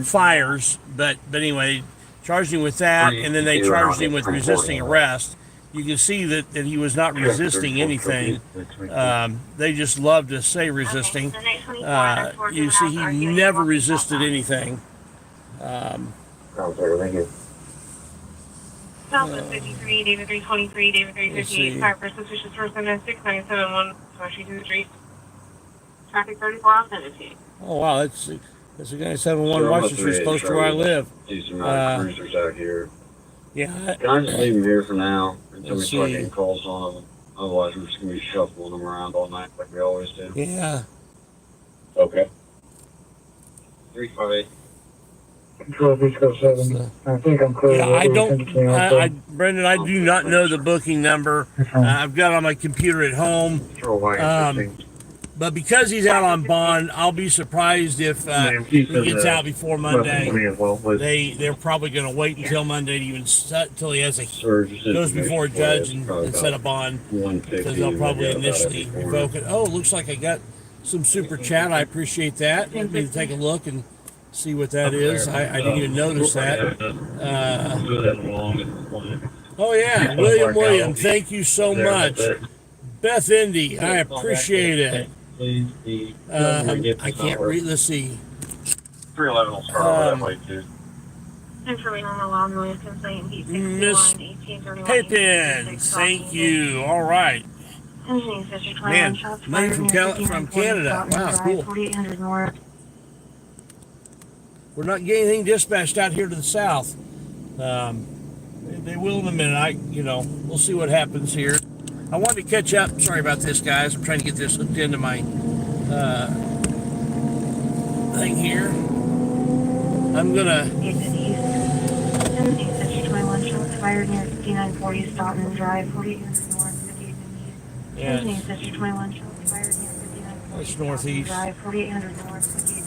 fires. But anyway, charged him with that, and then they charged him with resisting arrest. You can see that he was not resisting anything. They just love to say resisting. You see, he never resisted anything. Southwest 53, David 323, David 358, car for suspicious person at 6971 Washington Street. Traffic 34 on 17. Oh wow, that's a guy 71 Washington Street, close to where I live. See some cruisers out here. Yeah. Can I just leave them here for now until we start getting calls on them? Otherwise, we're just gonna be shuffling them around all night like we always do. Yeah. Okay. 358. Control 307. I think I'm clear. Yeah, Brendan, I do not know the booking number. I've got it on my computer at home. But because he's out on bond, I'll be surprised if he gets out before Monday. They're probably going to wait until Monday to even until he has goes before a judge and set a bond, because they'll probably initially revoke it. Oh, it looks like I got some super chat. I appreciate that. Let me take a look and see what that is. I didn't even notice that. Oh yeah, William, thank you so much. Beth Indy, I appreciate it. I can't read. Let's see. 311 will start over that way too. Miss Pippin, thank you. All right. Man, money from Canada. Wow, cool. We're not getting anything dispatched out here to the south. They will in a minute. We'll see what happens here. I wanted to catch up. Sorry about this, guys. I'm trying to get this hooked into my thing here. I'm gonna. Fired near 5940 Staunton Drive, 4800 North, 58 Yeah. 21 shots fired near 5940 It's northeast. Drive, 4800 North, 58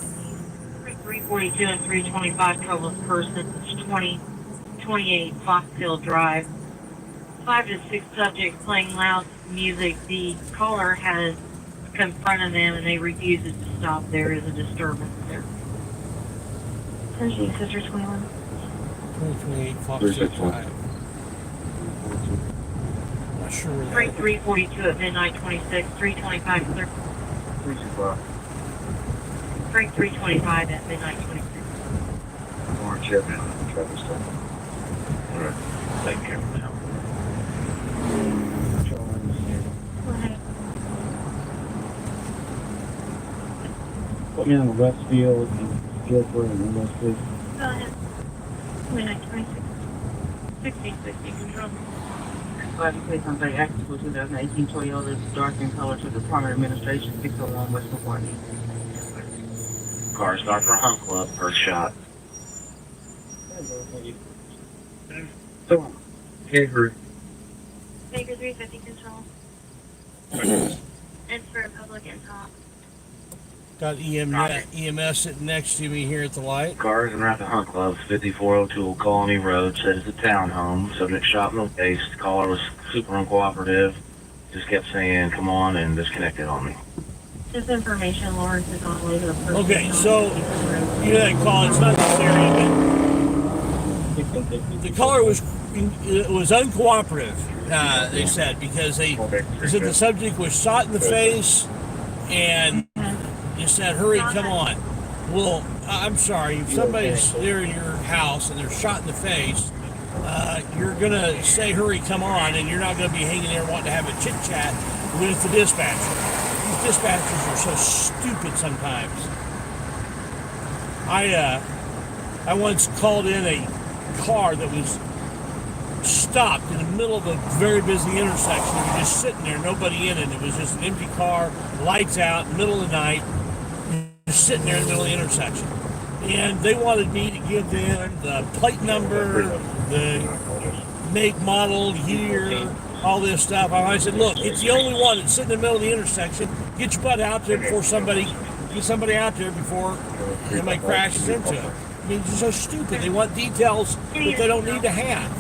342 and 325 troubled persons, 2028 Foxhill Drive. 5 to 6 subjects playing loud music. The caller has confronted them and they refuse to stop. There is a disturbance there. Attention, Sister 21. 2028 Foxhill Drive. Not sure where that is. 342 at midnight 26, 325 clear. 325 at midnight 26. Orange here, man. Traffic stop. Alright. Take care now. Go ahead. Put me on the west field and Guilford and Windows, please. Go ahead. Midnight 26. 6060 control. Place on Bay Access for 2018 Toyota, dark in color to the Department of Administration, 601 West Milwaukee. Car start for Hunt Club, first shot. Avery. Baker 350 control. And for public and top. Got EMS sitting next to me here at the light. Cars and around the Hunt Club, 5402 Colony Road, said it's a townhome. Subject shot no case. The caller was super uncooperative. Just kept saying, come on, and disconnected on me. This information, Lawrence is on the way to the person. Okay, so you know that call. It's not necessary, but the caller was uncooperative. They said because they said the subject was shot in the face and. You said, hurry, come on. Well, I'm sorry, if somebody's there in your house and they're shot in the face, you're going to say, hurry, come on, and you're not going to be hanging there wanting to have a chit-chat with the dispatcher. These dispatchers are so stupid sometimes. I once called in a car that was stopped in the middle of a very busy intersection. We were just sitting there, nobody in it. It was just an empty car, lights out, middle of the night, just sitting there in the middle of the intersection. And they wanted me to give them the plate number, the make, model, year, all this stuff. I said, look, it's the only one that's sitting in the middle of the intersection. Get your butt out there before get somebody out there before somebody crashes into it. I mean, it's so stupid. They want details that they don't need to have.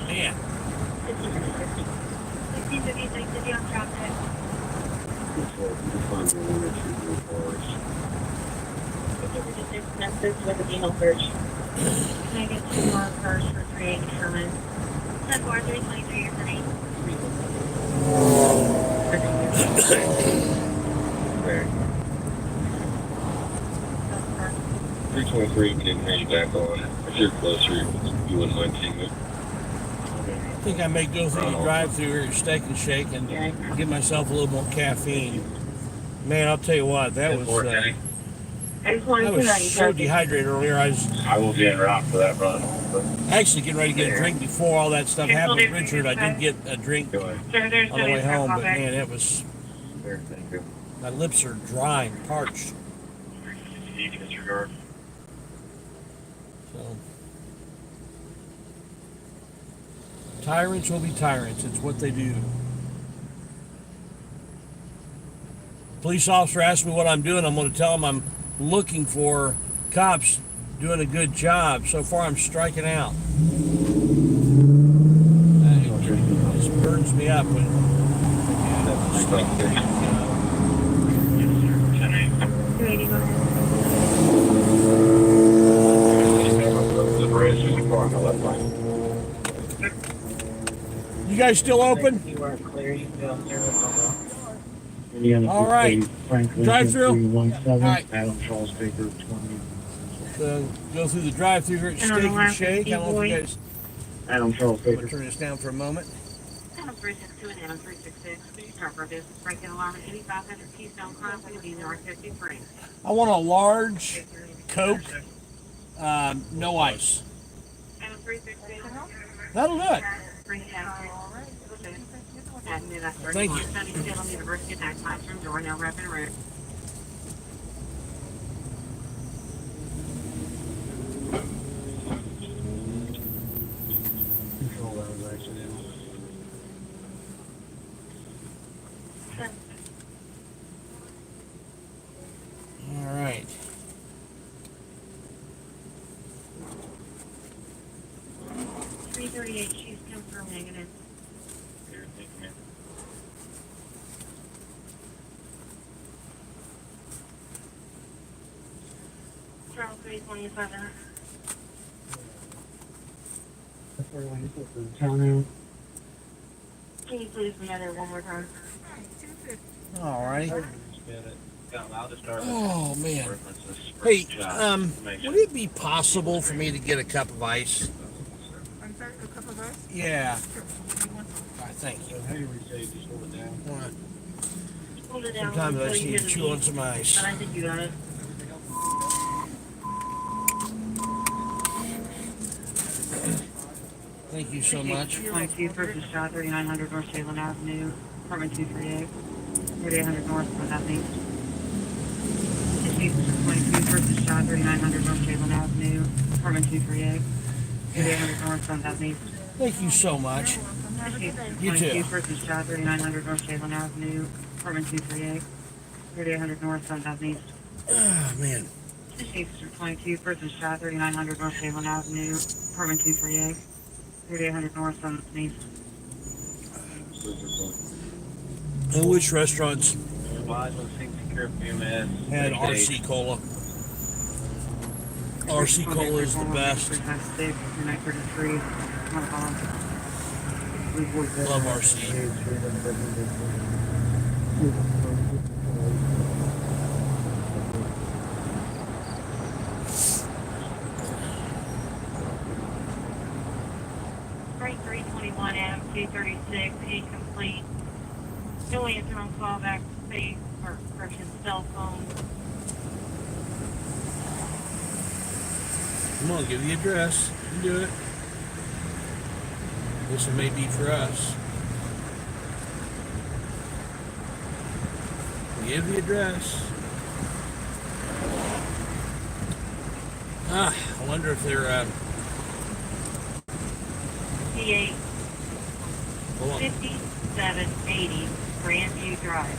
Man. Can I get 2 more cars for 380 Sherman? 10-4, 323, you're funny. Okay. 323, we didn't hear you back on. If you're closer, you wouldn't mind seeing it. I think I may go through the drive-through here at Steak and Shake and give myself a little more caffeine. Man, I'll tell you what, that was so dehydrated earlier. I will be en route for that run. But actually getting ready to get a drink before all that stuff happened with Richard. I did get a drink on the way home, but man, it was. thank you. My lips are dry and parched. Disregard. So, tyrants will be tyrants. It's what they do. Police officer asked me what I'm doing. I'm going to tell him I'm looking for cops doing a good job. So far, I'm striking out. It just burns me up when. You guys still open? All right. Drive-through? All right. Adam Charles Baker, 20. Go through the drive-through here at Steak and Shake. I don't know if you guys... Adam Charles I'm Baker. going to turn this down for a moment. Adam 362 and Adam 366. Start for business breaking alarm at 8500 Keystone Crossing will be north 53. I want a large Coke, no ice. Adam 366. That'll do it. Thank you. University Tax Classroom door now wrapping around. Control that was accidental. All right. .338, she's confirmed negative. Charles 327. Can you please be there one more time? All right. Got allowed to start. Oh, man. Hey, would it be possible for me to get a cup of ice? I'm sorry, a cup of ice? Yeah. All right, thank you. Hold it down. Sometimes I just need to chew on some ice. I think you got it. Thank you so much. 22 Purchase Shot, 3900 North Salem Avenue, apartment 238, 3800 North, Southeast. 22 Purchase Shot, 3900 North Salem Avenue, apartment 238, 3800 North, Southeast. Thank you so much. You too. 22 Purchase Shot, 3900 North Salem Avenue, apartment 238, 3800 North, Southeast. Oh, man. 22 Purchase Shot, 3900 North Salem Avenue, apartment 238. 3800 North on the east. And which restaurants had Had RC Cola? RC Cola is the best. Love RC. Right 321 Adam 236, incomplete. No answer on callback space or correction cell phone. Come on, give the address. You can do it. This one may be for us. Give the address. I wonder if they're P8 hold on. 5780 Grandview Drive.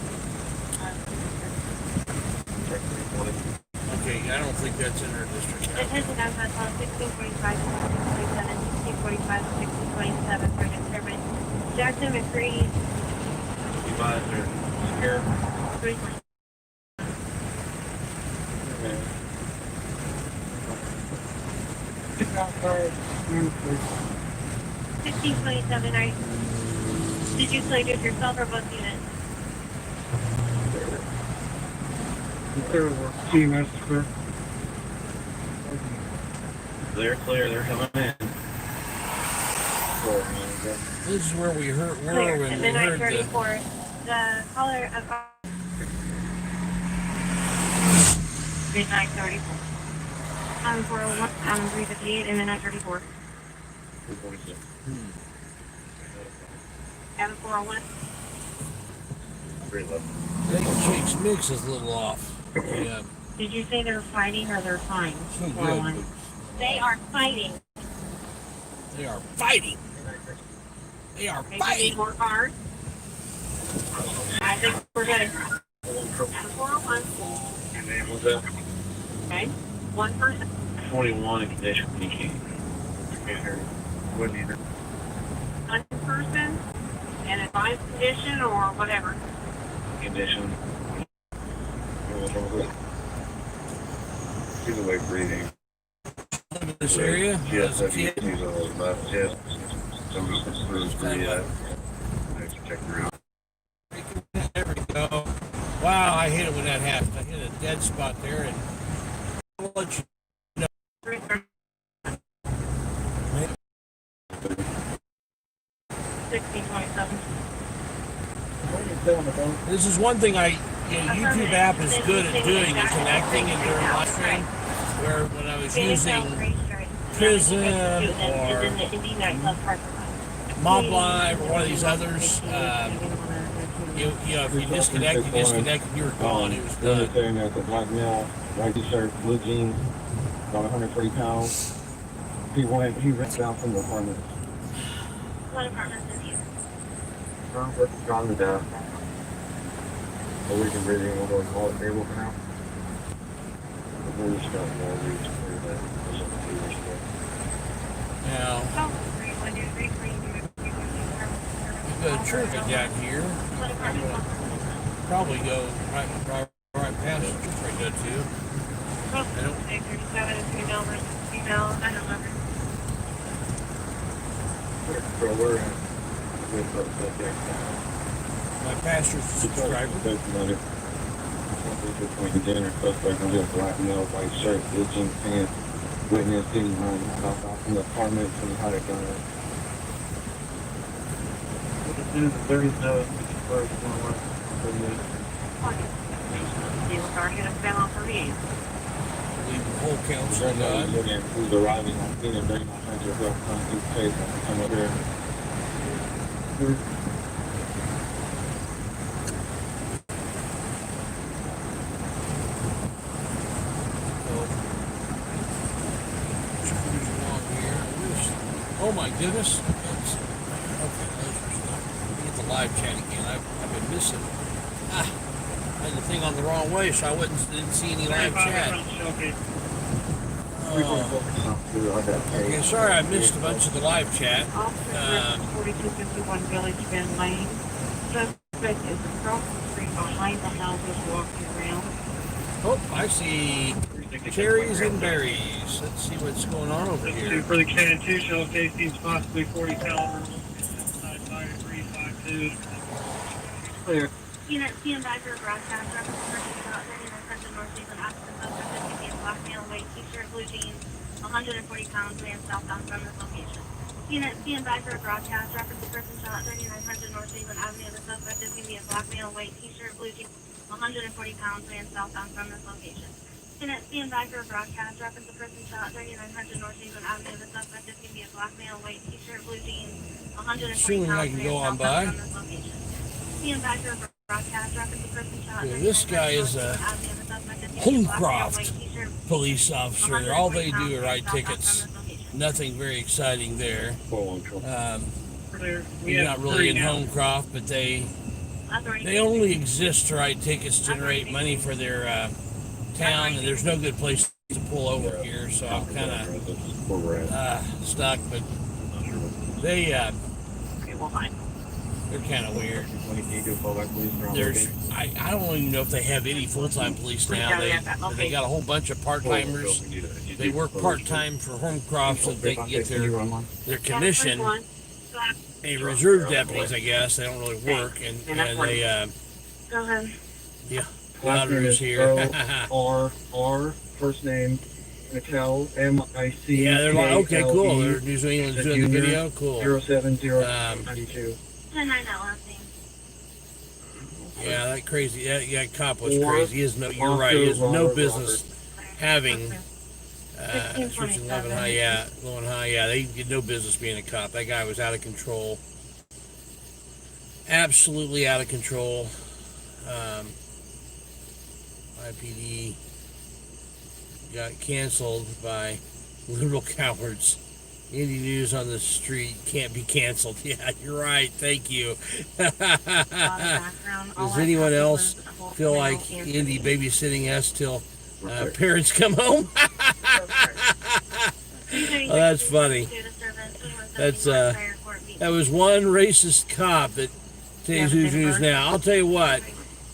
Okay, I don't think that's in our district. Attention, I'm on 1645, 1647, 1645, 1627 for disturbance. Jackson McCready. Supervisor, here. 1627, did you play with yourself or both units? They're clear. They're coming in. This is where we were Clear. when And we then heard the 34, the caller of midnight 34. 401, 358, and midnight 34. And 401. Pretty low. I think Jake's mix is a little off. Yeah. Did you say they're fighting or they're fine? So good. 401. They are fighting. They are fighting. They are Maybe fighting. need more cars. I think we're good. 401. And then was that Okay. One person. 21 in condition? You can't. Wouldn't either. One person. And advised condition or whatever. Condition. She's awake breathing. This area Yes, as a kid. he's on his left chest. So he's pretty I have to check her out. There we go. Wow, I hate it when that happens. I hit a dead spot there, and I'll let you know. 1627. This is one thing YouTube app is good at doing, is connecting and during live stream. Where when I was using Prison or Mob Live or one of these others, you know, if you disconnect, you were gone. It was done. Saying that the black male, white t-shirt, blue jeans, about 140 pounds. He ran down from the apartment. What apartment is he? On the down. So we can breathe in, we'll go and call it table for now. We're just got more reach for that. Now, we've got a church down here. Probably go right past the church right there too. I don't. 37 is female versus female. I don't know. So we're at My pastor's a subscriber. Between dinner, suspect on just black male, white shirt, blue jeans pants, witness getting run out from the apartment from the higher gun. There is no first one. You were targeted and fell on 38. Leave the whole council done. Who's arriving on scene and bringing all kinds of stuff on his face when they come up here. Oh my goodness. Okay, let me get the live chat again. I've been missing. I had the thing on the wrong way, so I didn't see any live chat. Okay, sorry I missed a bunch of the live chat. 4251 Village Bend Lane. Suspect is across the street behind the houses walking around. Oh, I see cherries and berries. Let's see what's going on over here. For the Canon 2 shell casings, possibly 40 caliber. Inside fire 352. Clear. Unit C and Viper broadcast reference emergency about 3900 North Cleveland African suspect is in black male, white t-shirt, blue jeans, 140 pounds, man southbound from this location. Unit C and Viper broadcast reference person shot 3900 North Cleveland Avenue. The suspect is in black male, white t-shirt, blue jeans, 140 pounds, man southbound from this location. Lieutenant Ian Baker broadcast reference the person shot 3900 North Haven Avenue. The suspect is going to be a black male, white t-shirt, blue jeans, 120 Assuming I can go on by. Ian Baker broadcast reference the person shot. Yeah, this guy is a Homecroft police officer. All they do is write tickets. Nothing very exciting there. You're not really in Homecroft, but they only exist to write tickets, generate money for their town, and there's no good place to pull over here, so I'm kind of stuck. But they're kind of weird. I don't even know if they have any full-time police now. They got a whole bunch of part-timers. They work part-time for Homecroft so they can get their commission. They reserve deputies, I guess. They don't really work, and they yeah. Lottery's here. R first name Mikel MIC. Yeah, they're like, okay, cool. They're New Zealand's doing the video. Cool. 07092. Yeah, that crazy. That cop was crazy. You're right. He has no business having. Switching low and high. Yeah, they get no business being a cop. That guy was out of control. Absolutely out of control. IPD got canceled by liberal cowards. Indie news on the street can't be canceled. Yeah, you're right. Thank you. Does anyone else feel like Indie babysitting us till parents come home? Oh, that's funny. That was one racist cop that today's News Now. I'll tell you what.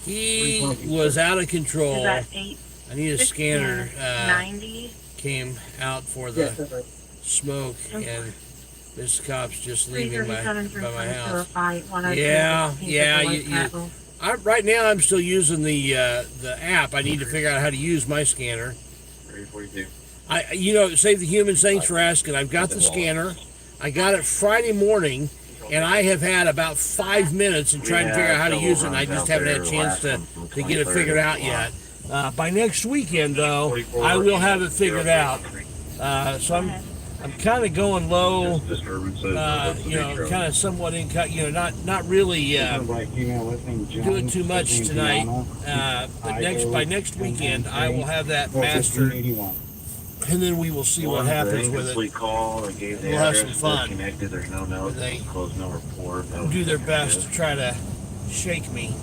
He was out of control. I need a scanner. Came out for the smoke, and this cop's just leaving by my house. Yeah. Right now, I'm still using the app. I need to figure out how to use my scanner. Save the Humans. Thanks for asking. I've got the scanner. I got it Friday morning. And I have had about 5 minutes in trying to figure out how to use it, and I just haven't had a chance to get it figured out yet. By next weekend, though, I will have it figured out. So I'm kind of going low, kind of somewhat not really doing too much tonight. But by next weekend, I will have that mastered. And then we will see what happens with it. We'll have some fun. They do their best to try to shake me.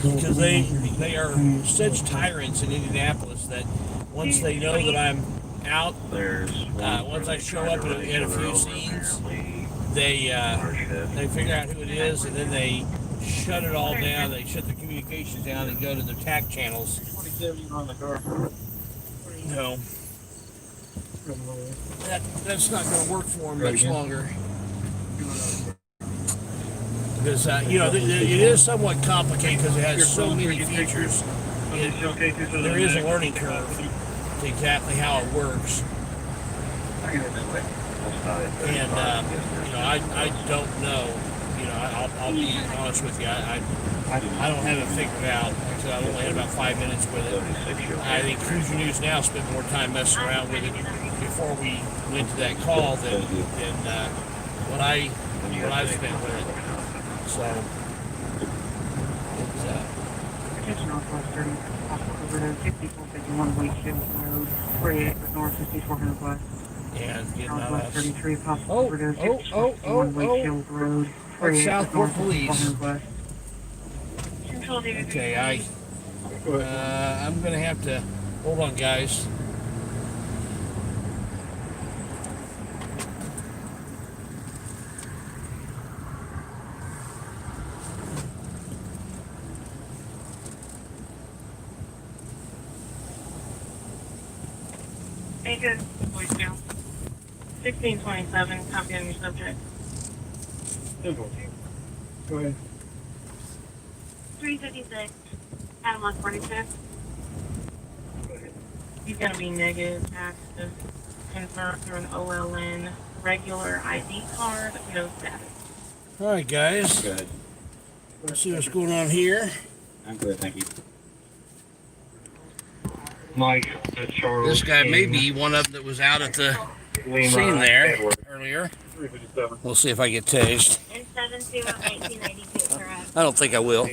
Because they are such tyrants in Indianapolis that once they know that I'm out, once I show up in a few scenes, they figure out who it is, and then they shut it all down. They shut the communications down and go to their TAC channels. No, that's not going to work for them much longer. Because it is somewhat complicated because it has so many features. There is a learning curve to exactly how it works. And I don't know. I'll be honest with you. I don't have it figured out. Like I said, I've only had about 5 minutes with it. I think Cruiser News Now spent more time messing around with it before we went to that call than what I've spent with it. So Attention Northwestern, Hospital Overdose, 6451 Wakefield Road, 48 North, 5400 West. And getting out Northwest of 33, Hospital Overdose, 6451 Wakefield Road, that's Southport Police. Okay, I'm gonna have to hold on, guys. Baker, voicemail. 1627, copy on your subject. Go ahead. 356, Adam 145. He's going to be negative, active, confirmed through an OLN, regular ID card, no status. All right, guys. Good. Let's see what's going on here. I'm good, thank you. Mike to Charles. This guy may be one of them that was out at the scene there earlier. 357. We'll see if I get tased. I don't think I will.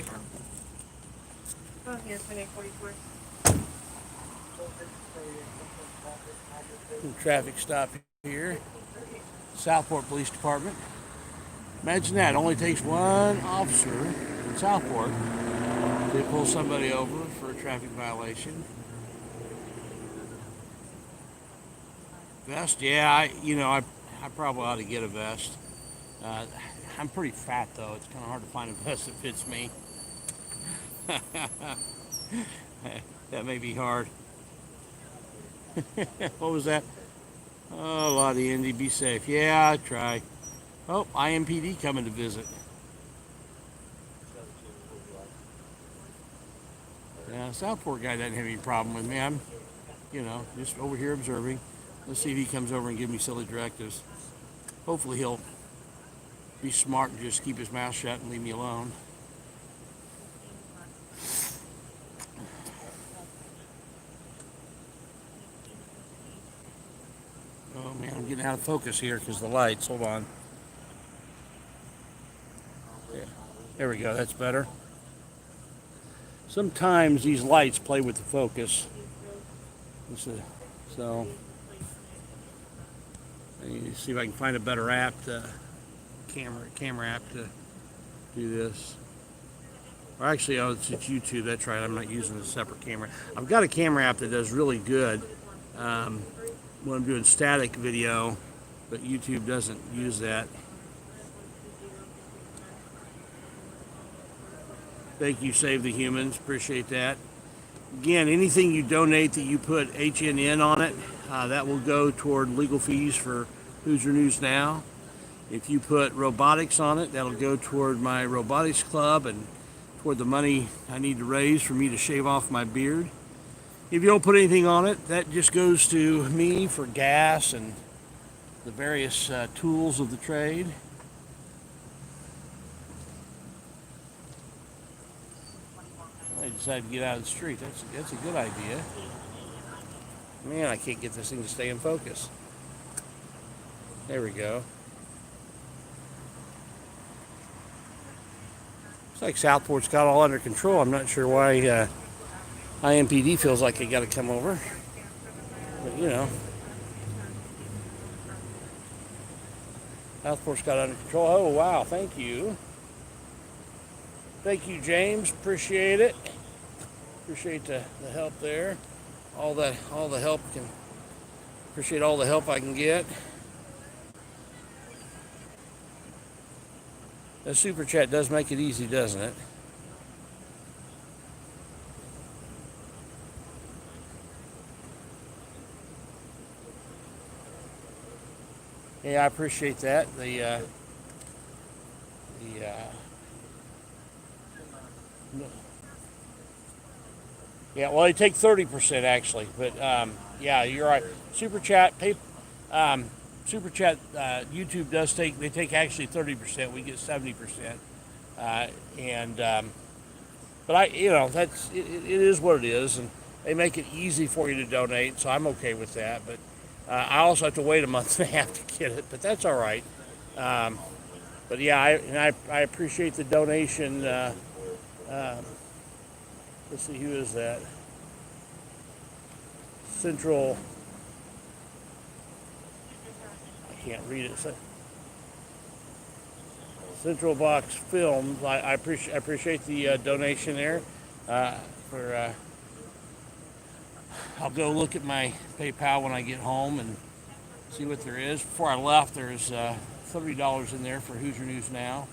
Traffic stop here. Southport Police Department. Imagine that. It only takes one officer in Southport to pull somebody over for a traffic violation. Vest? Yeah, I probably ought to get a vest. I'm pretty fat though. It's kind of hard to find a vest that fits me. That may be hard. What was that? Oh, Lottie Indy, be safe. Yeah, I try. Oh, IMPD coming to visit. Yeah, Southport guy doesn't have any problem with me. I'm, just over here observing. Let's see if he comes over and give me silly directives. Hopefully he'll be smart and just keep his mouth shut and leave me alone. Oh man, I'm getting out of focus here because the lights. Hold on. Yeah. There we go. That's better. Sometimes these lights play with the focus. So I need to see if I can find a better app camera app to do this. Or actually, oh, it's YouTube. That's right. I'm not using a separate camera. I've got a camera app that does really good when I'm doing static video, but YouTube doesn't use that. Thank you, Save the Humans. Appreciate that. Again, anything you donate that you put HNN on it, that will go toward legal fees for Hoosier News Now. If you put Robotics on it, that'll go toward my Robotics Club and toward the money I need to raise for me to shave off my beard. If you don't put anything on it, that just goes to me for gas and the various tools of the trade. I decided to get out of the street. That's a good idea. Man, I can't get this thing to stay in focus. There we go. Looks like Southport's got all under control. I'm not sure why IMPD feels like they got to come over. But, Southport's got under control. Oh, wow. Thank you. Thank you, James. Appreciate it. Appreciate the help there. Appreciate all the help I can get. The super chat does make it easy, doesn't it? Yeah, I appreciate that. Yeah, well, they take 30% actually, but yeah, you're right. Super chat, YouTube does take actually 30%. We get 70%, but it is what it is, and they make it easy for you to donate, so I'm okay with that. But I also have to wait a month and a half to get it, but that's all right. But yeah, I appreciate the donation. Let's see, who is that? Central. I can't read it. Central Box Films. I appreciate the donation there. I'll go look at my PayPal when I get home and see what there is. Before I left, there's $30 in there for Hoosier News Now.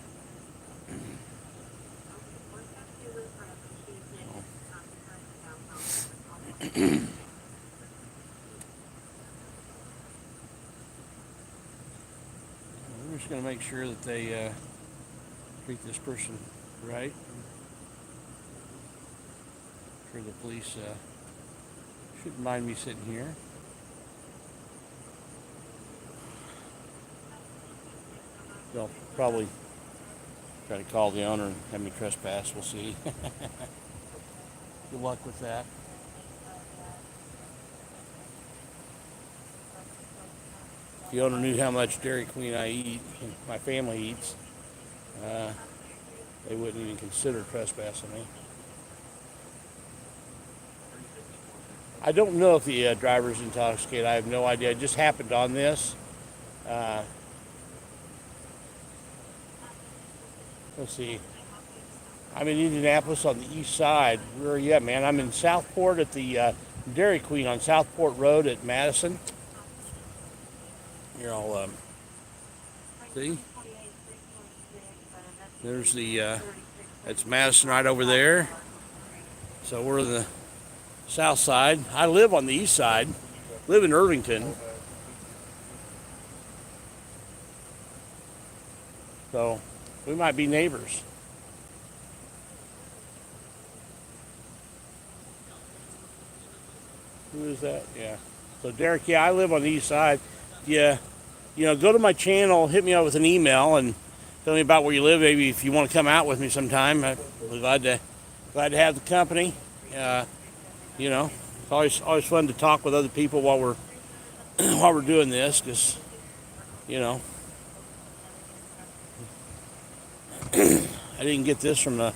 We're just going to make sure that they treat this person right. I'm sure the police shouldn't mind me sitting here. They'll probably try to call the owner and have me trespass. We'll see. Good luck with that. If the owner knew how much Dairy Queen I eat, and my family eats, they wouldn't even consider trespassing me. I don't know if the driver's intoxicated. I have no idea. It just happened on this. Let's see. I'm in Indianapolis on the east side. Where are you at, man? I'm in Southport at the Dairy Queen on Southport Road at Madison. Here, I'll see. There's the, that's Madison right over there. So we're in the south side. I live on the east side. Live in Irvington. So we might be neighbors. Who is that? Yeah. So Derek, yeah, I live on the east side. Yeah. You know, go to my channel, hit me up with an email and tell me about where you live. Maybe if you want to come out with me sometime, I'd be glad to have the company. You know, it's always fun to talk with other people while we're doing this, because, you know, I didn't get this from the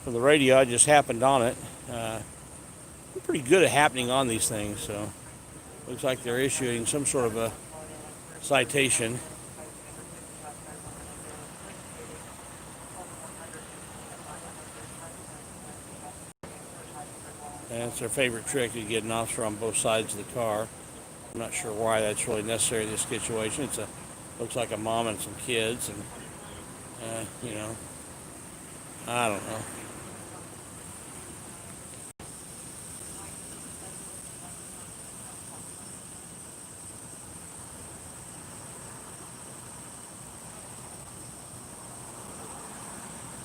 radio. I just happened on it. I'm pretty good at happening on these things, so looks like they're issuing some sort of a citation. That's their favorite trick, to get an officer on both sides of the car. I'm not sure why that's really necessary in this situation. Looks like a mom and some kids, and you know, I don't know.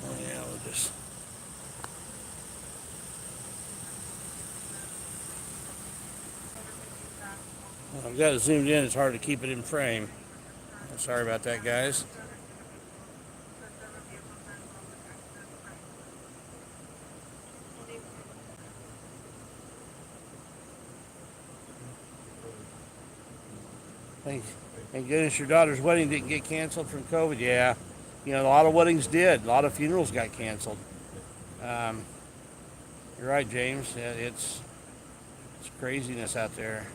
Oh yeah, we'll just. I've got it zoomed in. It's hard to keep it in frame. Sorry about that, guys. Thank goodness your daughter's wedding didn't get canceled from COVID. Yeah, you know, a lot of weddings did. A lot of funerals got canceled. You're right, James. Yeah, it's craziness out there.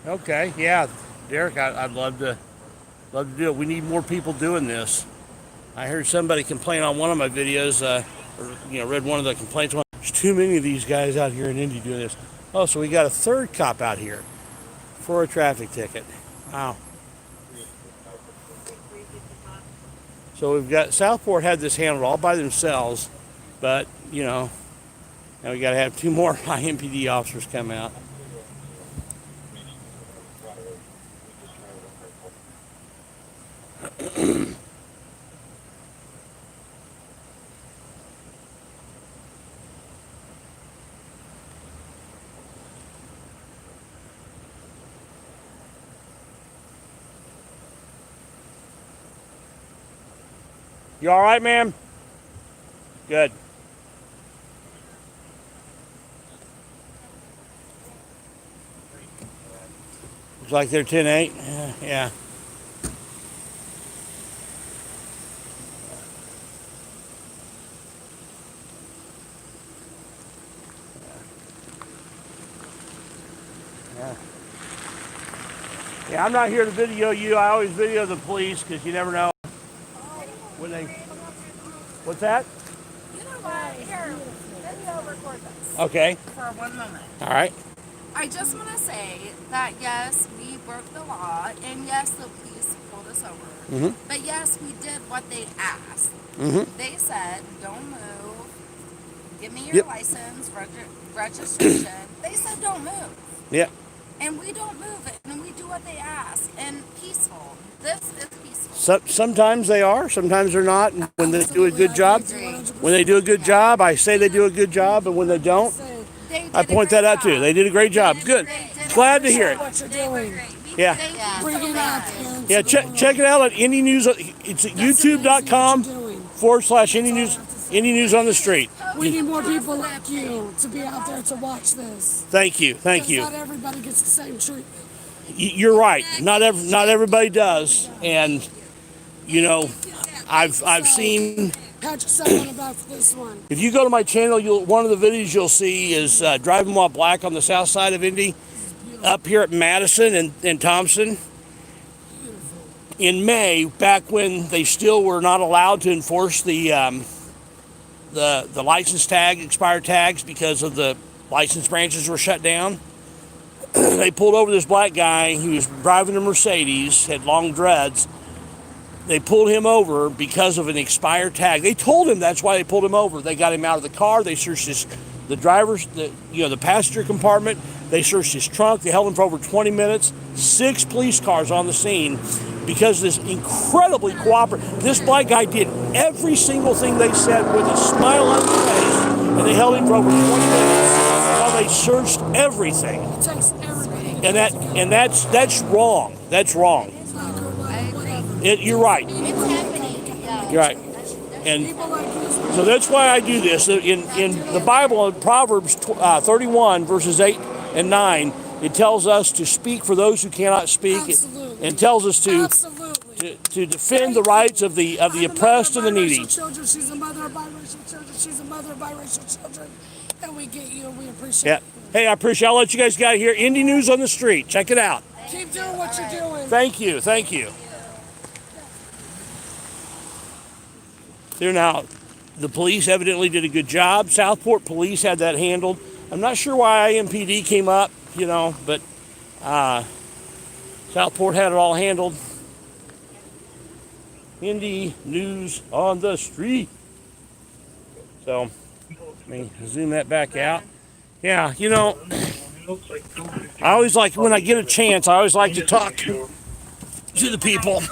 Okay, yeah, Derek, I'd love to do it. We need more people doing this. I heard somebody complain on one of my videos, or you know, read one of the complaints. There's too many of these guys out here in Indy doing this. Oh, so we got a third cop out here for a traffic ticket. Wow. So we've got Southport had this handled all by themselves, but you know, now we got to have 2 more IMPD officers come out. You all right, ma'am? Good. Looks like they're 10-8. Yeah. Yeah, I'm not here to video you. I always video the police because you never know when they. What's that? You know what? Here, video record this. Okay. For 1 moment. All right. I just want to say that yes, we broke the law, and yes, the police pulled us over. Mm-hmm. But yes, we did what they asked. Mm-hmm. They said, "Don't move. Give me your license, registration." They said, "Don't move." Yeah. And we don't move it, and we do what they ask, and peaceful. This is peaceful. Sometimes they are, sometimes they're not. And when they do a good job, I say they do a good job, and when they don't, I point that out too. They did a great job. Good. Glad to hear it. Yeah. Yeah. Check it out at Indy News. It's at youtube.com/Indy News. Indie News on the Street. We need more people like you to be out there to watch this. Thank you. Thank you. Not everybody gets the same treatment. You're right. Not everybody does, and you know, I've seen. Pat yourself on the back for this one. If you go to my channel, one of the videos you'll see is driving while black on the south side of Indy, up here at Madison and Thompson. In May, back when they still were not allowed to enforce the license tag, expired tags, because of the license branches were shut down. They pulled over this black guy who was driving a Mercedes, had long dreads. They pulled him over because of an expired tag. They told him that's why they pulled him over. They got him out of the car. They searched the passenger compartment. They searched his trunk. They held him for over 20 minutes. 6 police cars on the scene because this incredibly cooperative. This black guy did every single thing they said with a smile on his face, and they held him for over 20 minutes while they searched everything. It takes everybody. And that's wrong. That's wrong. You're right. It's happening. Yeah. You're right. And so that's why I do this. In the Bible, in Proverbs 31, verses 8 and 9, it tells us to speak for those who cannot speak. It tells us to defend the rights of the oppressed and the needy. She's a mother of biracial children. She's a mother of biracial children. And we get you and we appreciate it. Hey, I appreciate it. I'll let you guys get out of here. Indie News on the Street. Check it out. Keep doing what you're doing. Thank you. Thank you. There now, the police evidently did a good job. Southport police had that handled. I'm not sure why IMPD came up, but Southport had it all handled. Indie News on the Street. So, let me zoom that back out. Yeah, I always like, when I get a chance, I always like to talk to the people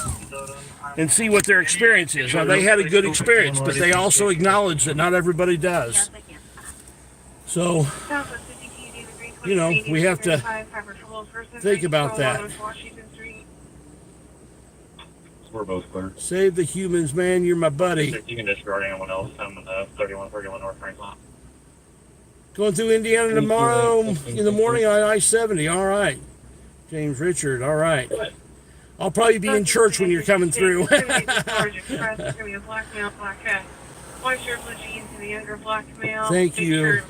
and see what their experience is. Now, they had a good experience, but they also acknowledge that not everybody does. So, we have to think about that. We're both clear. Save the humans, man. You're my buddy. You can disregard anyone else. I'm in the 3131 North Franklin. Going through Indiana tomorrow in the morning on I-70. All right. James Richard. All right. I'll probably be in church when you're coming through. Thank you.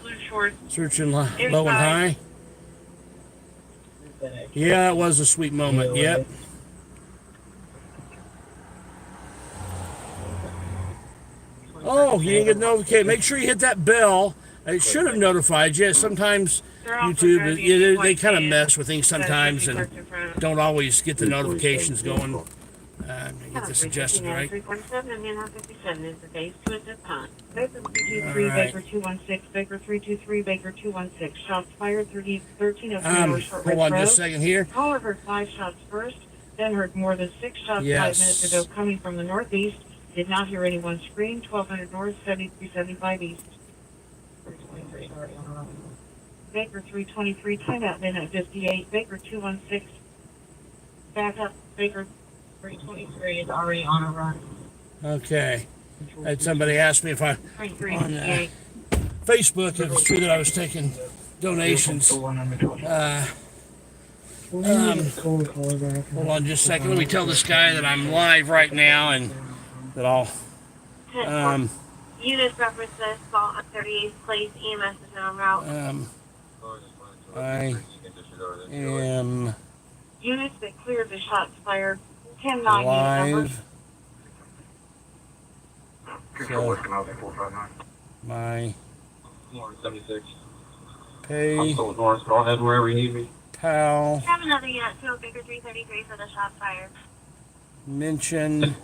Searching low and high. Yeah, that was a sweet moment. Yep. Oh, you didn't get notified. Make sure you hit that bell. It should have notified you. Sometimes YouTube, they kind of mess with things sometimes and don't always get the notifications going. Let me get this adjusted right. 347 is the base to at this time. Baker 323, Baker 216, Baker 323, Baker 216. Shots fired 1303 Short hold on just a second here. Caller heard 5 shots first, then heard more than 6 shots 5 minutes ago coming from the northeast. Did not hear anyone scream. 1200 north, 7375 east. 323 already on the run. Baker 323, timeout minute 58. Baker 216, back up. Baker 323 is already on a run. Okay. I had somebody ask me if I, on Facebook, if it's true that I was taking donations. Hold on just a second. Let me tell this guy that I'm live right now and that I'll... Units reference this, Salt on 38th place, EMS is now en route. I am... Units that cleared the shots fired. 10-9 live. So, my 76. pay I'm still north. I'll head wherever you need me. pal Have another unit, 2 Baker 333 for the shots fired. mention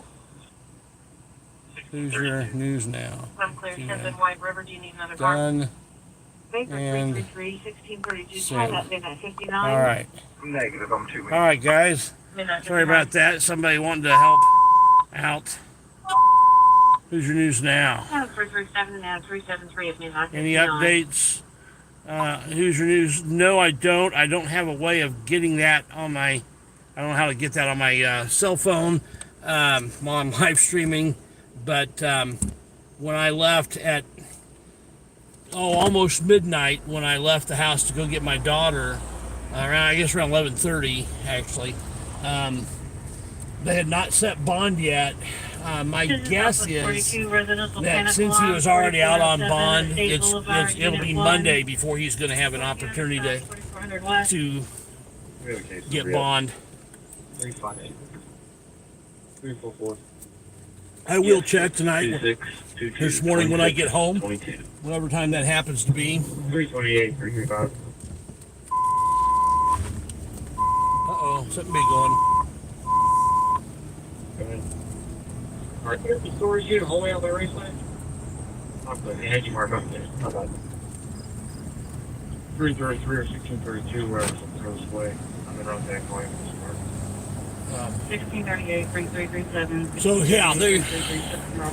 Hoosier News Now. I'm clear, Shenzhen White River, do you need another car? Done. Baker And 333, 1632, send. timeout midnight 59. All right. Negative, I'm 2 All right, guys. Midnight Sorry 59. about that. Somebody wanted to help out. Hoosier News Now. 337 and 373 at midnight 59. Any updates? Hoosier News? No, I don't. I don't have a way of getting that on my... I don't know how to get that on my cell phone while I'm live streaming. But when I left at almost midnight when I left the house to go get my daughter, around 11:30 actually. They had not set bond yet. My guess is that since he was already out on bond, it'll be Monday before he's going to have an opportunity to get bond. 358. 344. I will check tonight, this morning when I get home, whatever time that happens to be. 328, 335. Uh-oh, something big going. Go ahead. Alright, here's the storage unit all the way out there, raceland. I'm putting the energy mark up there. How about 333 or 1632, where it goes away. I'm in on that going. 1638, 3337. So yeah, they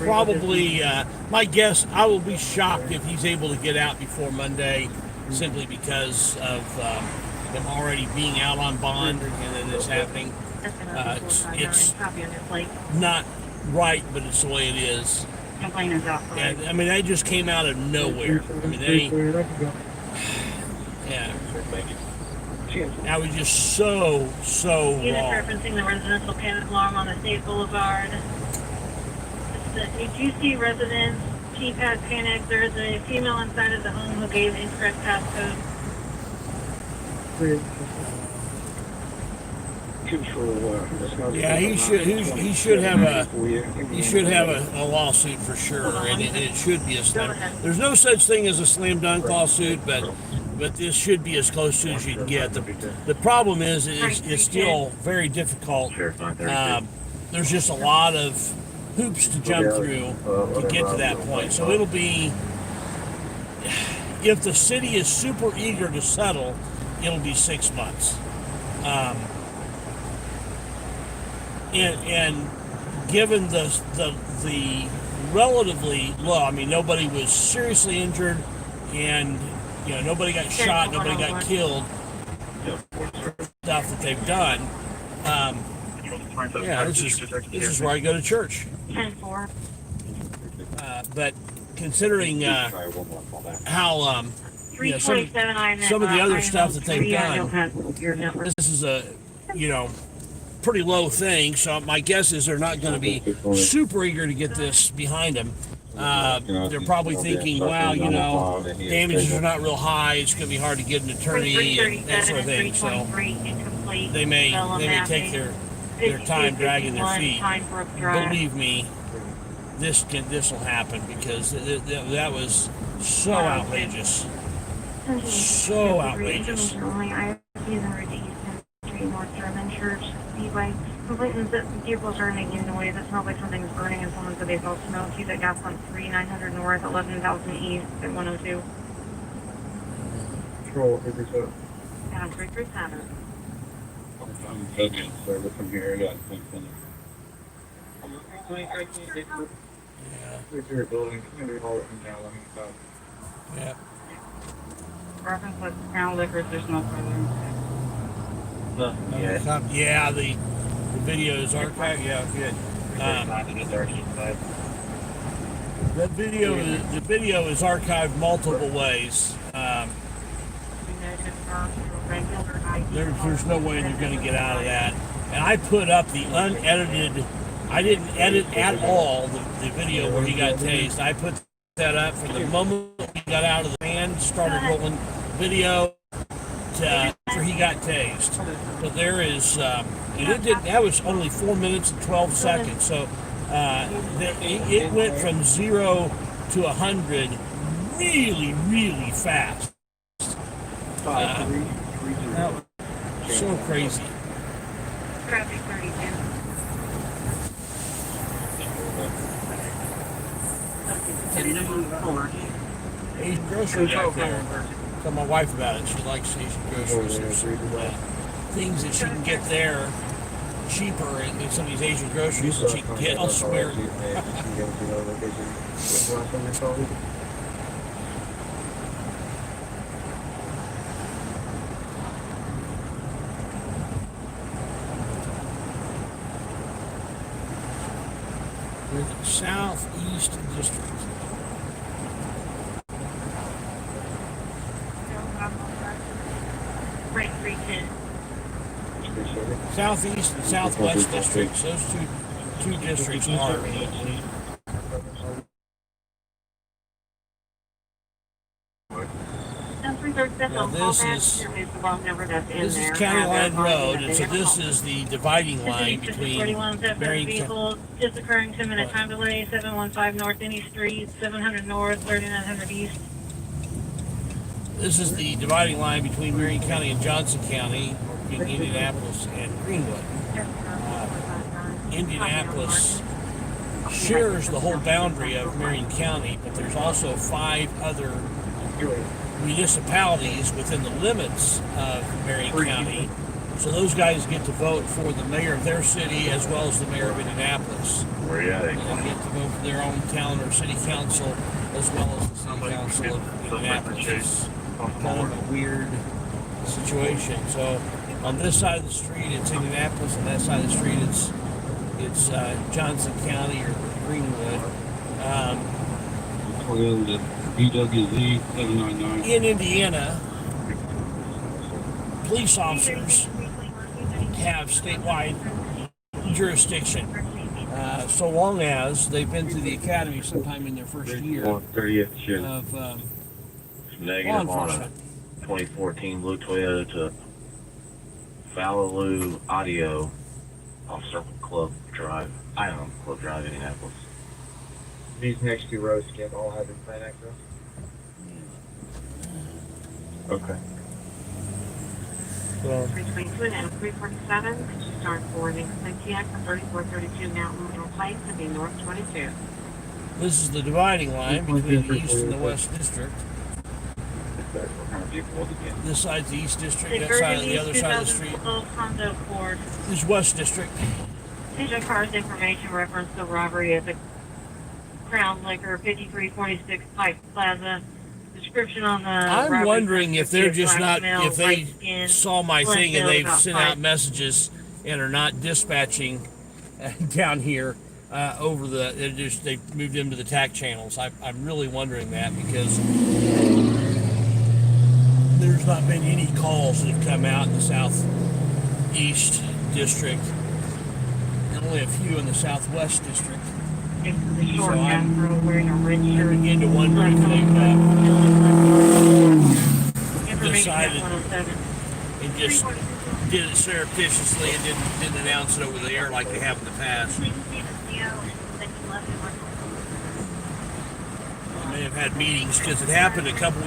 probably, my guess, I will be shocked if he's able to get out before Monday, simply because of him already being out on bond and then this happening. It's not right, but it's the way it is. And I mean, they just came out of nowhere. I mean, yeah. That was just so Unit wrong. referencing the residential panic alarm on the State Boulevard. If you see residents, keypad panic, there's a female inside of the home who gave incorrect passcode. Yeah, he should have a lawsuit for sure, and it should be a slam. There's no such thing as a slam dunk lawsuit, but this should be as close to as you can get. The problem is it's still very difficult. There's just a lot of hoops to jump through to get to that point. So it'll be, if the city is super eager to settle, it'll be 6 months. And given the relatively low, I mean, nobody was seriously injured, and nobody got shot, nobody got killed. Stuff that they've done. Yeah, this is where I go to church. 10-4. But considering how some of the other stuff that they've done, this is a pretty low thing. So my guess is they're not going to be super eager to get this behind them. They're probably thinking, wow, damages are not real high. It's going to be hard to get an attorney and that sort of thing. So they may take their time dragging their feet. Believe me, this will happen, because that was so outrageous. So outrageous. North German Church Speedway. Complainants that vehicles are making noise. It smells like something's burning, and someone said they saw smoke. He's at gas pump 3900 North, 11,000 East at 102. Control, 337. Down 337. I'm taking service from here. I got things in there. Yeah. Your building, can you hold it from down? Let me stop. Yeah. Reference with Crown Liquors, there's no further. Yeah, the video is archived. Yeah, good. The video is archived multiple ways. There's no way they're going to get out of that. And I put up the unedited. I didn't edit at all the video where he got tased. I put that up from the moment he got out of the van, started rolling video, after he got tased. But there is, that was only 4 minutes and 12 seconds. So it went from 0 to 100 really, really fast. So crazy. Traffic 32. Asian grocery back there. Tell my wife about it. She likes Asian groceries. There's things that she can get there cheaper in some of these Asian groceries that she can get elsewhere. Southeast District. Right, 310. Southeast and Southwest districts. Those two districts are. Now this is County Line Road, and so this is the dividing line between 41 Marion vehicle just occurring 10-minute time delay, 715 North Any Street, 700 North, 3900 East. This is the dividing line between Marion County and Johnson County, between Indianapolis and Greenwood. Indianapolis shares the whole boundary of Marion County, but there's also 5 other municipalities within the limits of Marion County. So those guys get to vote for the mayor of their city as well as the mayor of Indianapolis. Where you at? And they get to go for their own town or city council as well as the city council of Indianapolis. It's kind of a weird situation. So on this side of the street it's Indianapolis, on that side of the street it's Johnson County or Greenwood. BWZ 799. In Indiana, police officers have statewide jurisdiction so long as they've been through the academy sometime in their first year of law Negative on a enforcement. 2014 blue Toyota to Falleloo Audio off Circle Club Drive. I don't know, Club Drive, Indianapolis. These next 2 rows can all have in-plan access? Okay. So, 322 and 347, could you start forwarding TX 3432 Mountain Middle Place to be North 22. this is the dividing line between the east and the west district. This side's the east district, that side of the other side of the street Honda Accord. is west district. CJ Carr's information referenced the robbery at the Crown Liquor, 5346 Pike Plaza. Description on the I'm wondering if they're just not, if they saw my thing and they've sent out messages and are not dispatching down here over they moved into the TAC channels. I'm really wondering that because there's not been any calls that have come out in the southeast district and only a few in the southwest district. So I'm beginning to wonder if they've decided and just did it surreptitiously and didn't announce it over the air like they have in the past. They may have had meetings because it happened a couple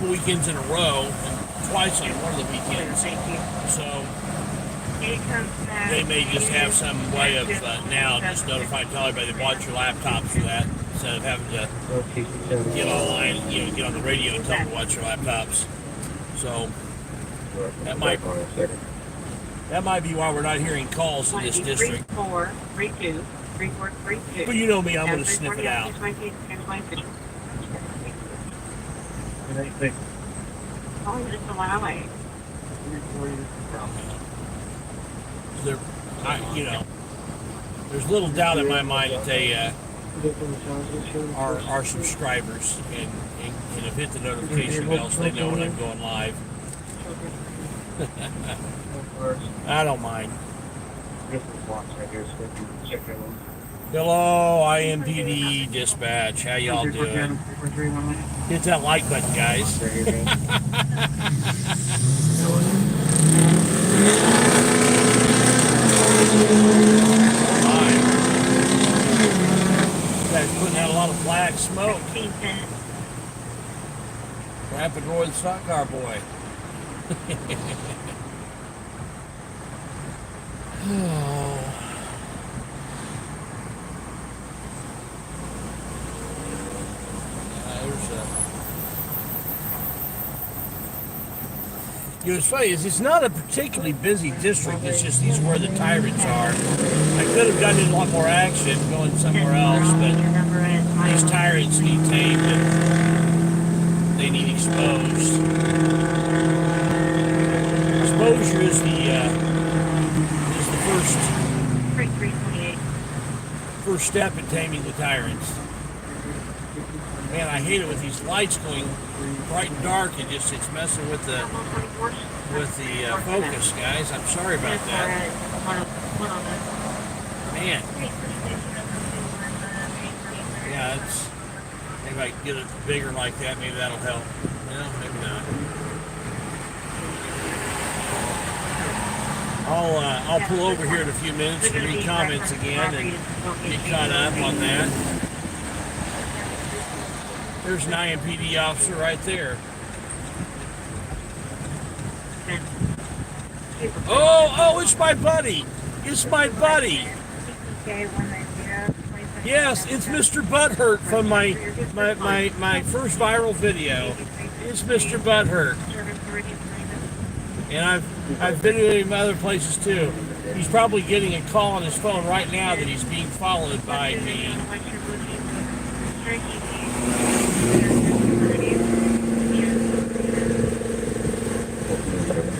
weekends in a row, and twice on one of the weekends. So they may just have some way of now just notifying everybody to watch your laptops for that instead of having to get online, get on the radio and tell them to watch your laptops. So that might be why we're not hearing calls in this district. 3432 3432. But you know me, I'm going to sniff it out. Oh, just a while away. There's little doubt in my mind that they are subscribers and have hit the notification bell so they know when I'm going live. I don't mind. Hello, IMPD dispatch. How y'all doing? Hit that like button, guys. Guys putting out a lot of black smoke. Rapid Roy the stock car boy. What's funny is it's not a particularly busy district. It's just these are where the tyrants are. I could have gotten a lot more action going somewhere else, but these tyrants need tamed and they need exposed. Exposure is the first step in taming the tyrants. Man, I hate it with these lights going bright and dark. It's messing with the with the focus, guys. I'm sorry about that. Man. Yeah, it's maybe I can get it bigger like that. Maybe that'll help. Well, maybe not. I'll pull over here in a few minutes and read comments again and get caught up on that. There's an IMPD officer right there. Oh, it's my buddy. It's my buddy. Yes, it's Mr. Butthurt from my first viral video. It's Mr. Butthurt. And I've videoed him other places too. He's probably getting a call on his phone right now that he's being followed by me.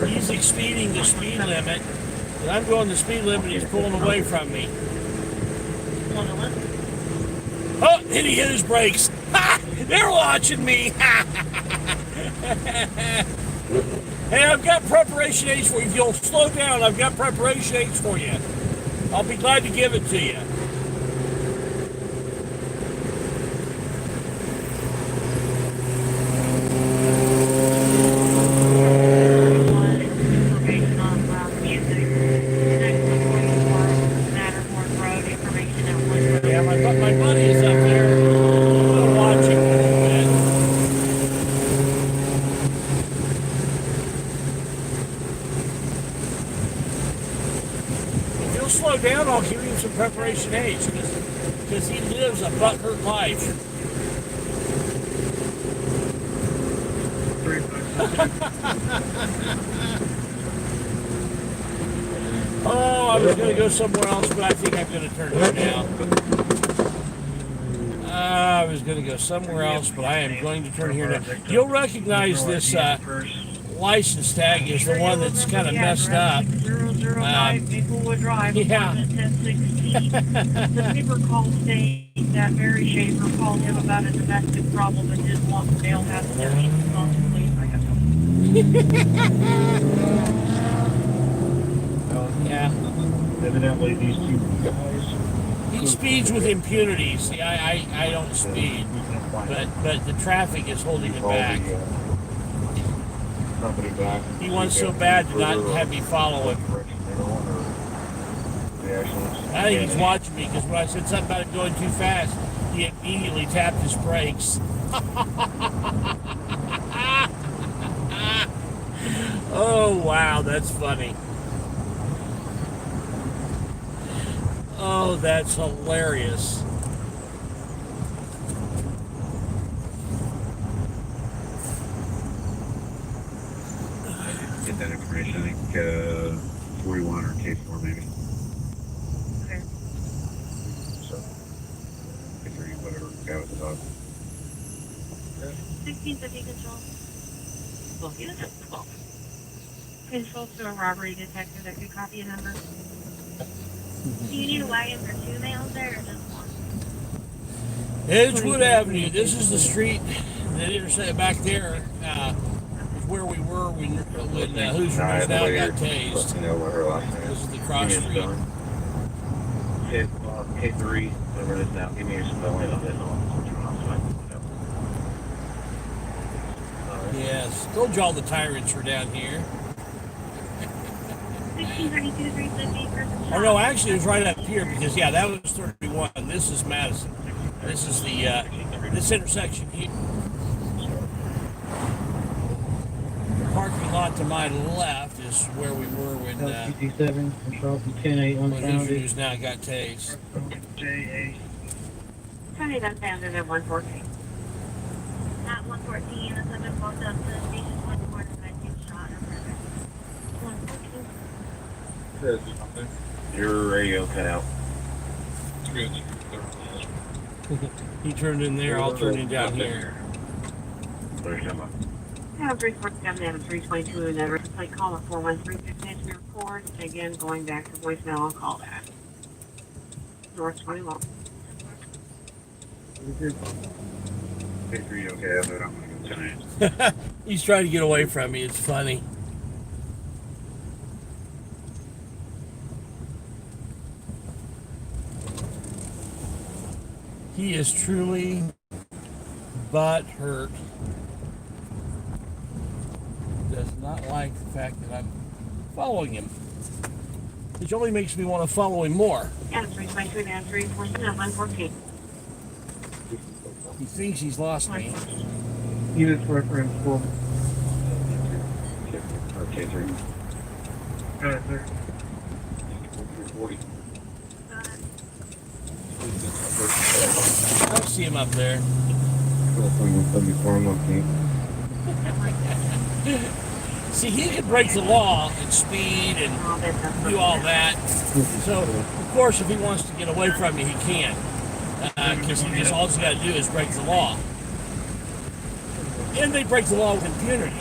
He's exceeding the speed limit, and I'm going the speed limit, and he's pulling away from me. Oh, and he hit his brakes. Ha! They're watching me. Hey, I've got preparation H for you. If you'll slow down, I've got preparation H for you. I'll be glad to give it to you. Yeah, my buddy is up there watching a little bit. If he'll slow down, I'll give him some preparation H because he lives a butthurt life. Oh, I was going to go somewhere else, but I think I'm going to turn here now. I was going to go somewhere else, but I am going to turn here now. You'll recognize this license tag as the one that's kind of messed up. Yeah. The paper call states that Mary Schaefer called him about a domestic problem and didn't want the male has to be responsibly. Yeah. Evidently, these two guys. He speeds with impunity. See, I don't speed, but the traffic is holding him back. He wants so bad to not have me follow him. I think he's watching me because when I said something about it going too fast, he immediately tapped his brakes. Oh, wow, that's funny. Oh, that's hilarious. Get that information, I think 41 or K4 maybe. Okay. So, K3, whatever, guy with the dog. 1650 control. Control to a robbery detector that could copy a number. Do you need a wagon for 2 males there or just one? Edgewood Avenue. This is the street that intersected back there. Is where we were when Hoosier now got tased. This is the cross street. K3, whatever it is now, give me your spelling of it. Yes. Told you all the tyrants were down here. 1632, 350 versus. Oh no, actually it was right up here because yeah, that was 31. This is Madison. This is the this intersection here. The parking lot to my left is where we were when LCT7, control from 10-8 when unfounded. Hoosier now got tased. JA. 20 unfounded at 114. At 114, the subject walked up to the station 24 and I get shot. 114. Your radio cut out. He turned in there, I'll turn in down here. What are you talking about? Have 347 down at 322 and never plate call at 413 to report. Again, going back to voicemail, I'll call back. North 21. K3, okay, but I'm going to go tonight. He's trying to get away from me. It's funny. He is truly butt hurt. Does not like the fact that I'm following him, which only makes me want to follow him more. And 322 and 314. He thinks he's lost me. Units reference for Okay, 3. sir. 340. I don't see him up there. See, he can break the law and speed and do all that. So, of course, if he wants to get away from me, he can. Because all he's got to do is break the law. And they break the law with impunity.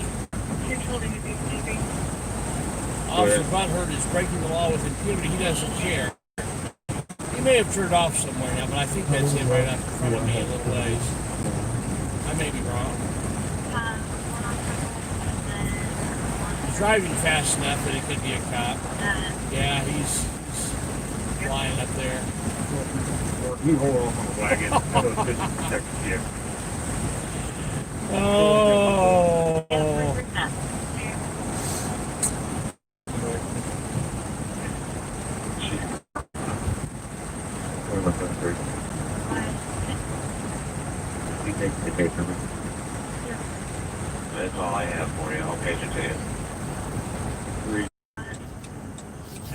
Officer Butthurt is breaking the law with impunity. He doesn't care. He may have turned off somewhere now, but I think that's it right up in front of me a little ways. I may be wrong. He's driving fast enough that it could be a cop. Yeah, he's flying up there. You hold on the wagon. Oh. That's all I have for you. I'll page it to you.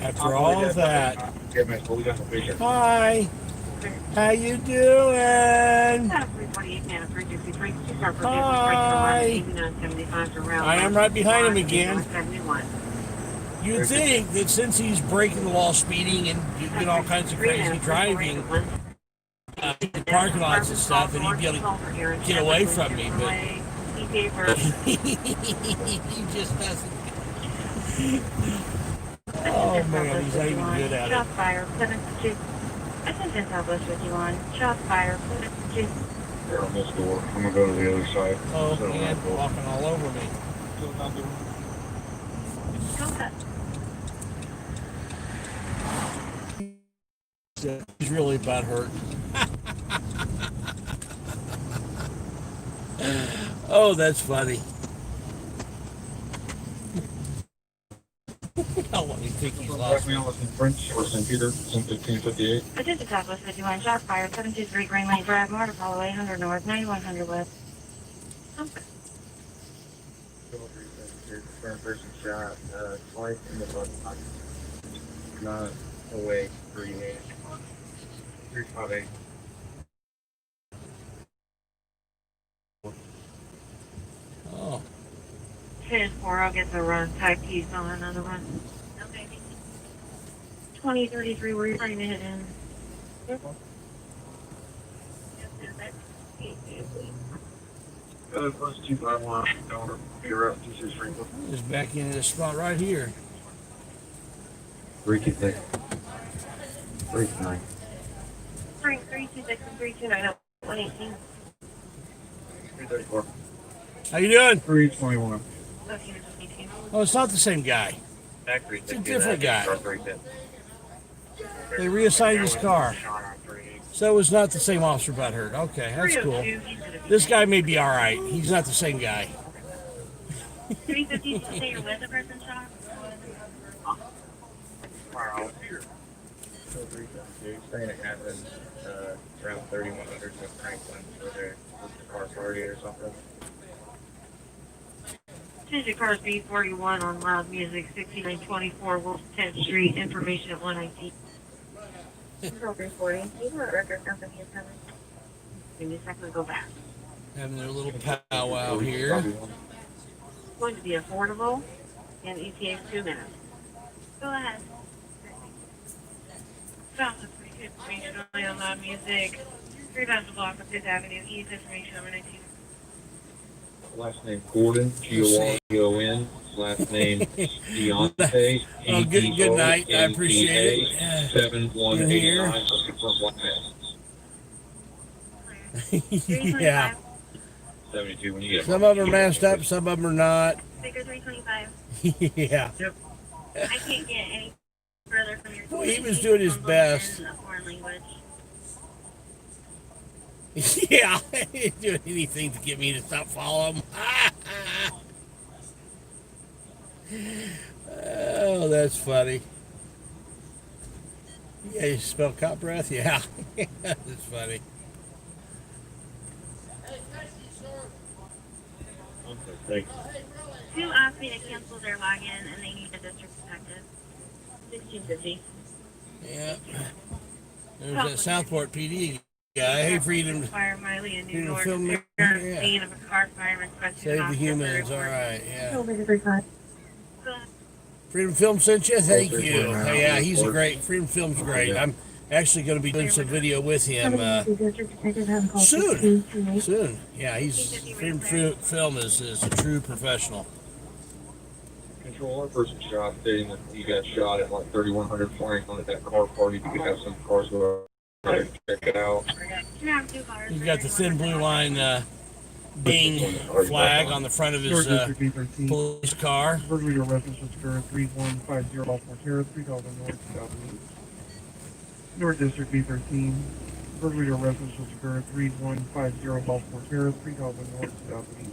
After all of that. Hi. Hi. How you doing? Hi. I am right behind him again. You'd think that since he's breaking the law, speeding and doing all kinds of crazy driving, in parking lots and stuff, that he'd be able to get away from me, but he just doesn't. Oh man, he's not even good at it. Shots fired, 7-2. I sent in Southwest 51. Shots fired, 7-2. They're on this door. I'm gonna go to the other side. Oh man, walking all over me. He's really butthurt. Oh, that's funny. How long do you think he's lost? Me on French or St. Peter, 1558. I did the Southwest 51. Shots fired, 723 Green Lane Drive, Marta Apollo 800 North, 9100 West. Okay. Current person shot twice in the butt. Not awake. 358. Oh. 10-4, I'll get the run. Type keys on another run. Okay, 2033, where you're trying to hit in. Plus 251. You're up. This is Franklin. He's back into this spot right here. 326. 39. Frank, 326 and 329, 118. 334. How you doing? 321. Oh, it's not the same guy. It's a different guy. They reassigned his car. So it was not the same officer butthurt. Okay, that's cool. This guy may be all right. He's not the same guy. 350, say you're with a person shot? Saying it happened around 3100 with Franklin, where the car party or something. Change your car B41 on loud music, 6924 Wolf 10th Street, information at 119. Broker 40. You know what record company is coming? Give me a second to go back. Having their little powwow here. It's going to be affordable, and ETA is 2 minutes. Go ahead. Stop the information only on loud music. 3 times the block of 5th Avenue East, information number 19. Last name Gordon, G-O-R-D-O-N. Last name Deontay. Oh, good night. I appreciate it. 7189. Yeah. 72 when you get Some of them are messed up, some of them are not. Figure 325. Yeah. I can't get any further from your Well, he was doing his best. foreign language. Yeah, he'd do anything to get me to stop following him. Oh, that's funny. Yeah, you smell cop breath? Yeah. That's funny. Thanks. Who asked me to cancel their login and they need a district detective? 1650. Yeah. There's that Southport PD guy. Hey, Freedom. Fire Miley in New Freedom York. film. Yeah. Scene of a car fire requested. Save the humans. All right. Yeah. Go ahead. Freedom Film sent you? Thank you. Hey, yeah, he's a great. Freedom Film's great. I'm actually going to be doing some video with him soon. Soon. Yeah, Freedom Film is a true professional. Control, our person shot stating that he got shot at like 3100 Franklin at that car party. You could have some cars go out and check it out. He's got the thin blue line Bing flag on the front of his police car. Virtually your residence was occurred 3150 Baltimore Terrace, 3000 North, Southeast. North District B13. Virtually your residence was occurred 3150 Baltimore Terrace, 3000 North, Southeast.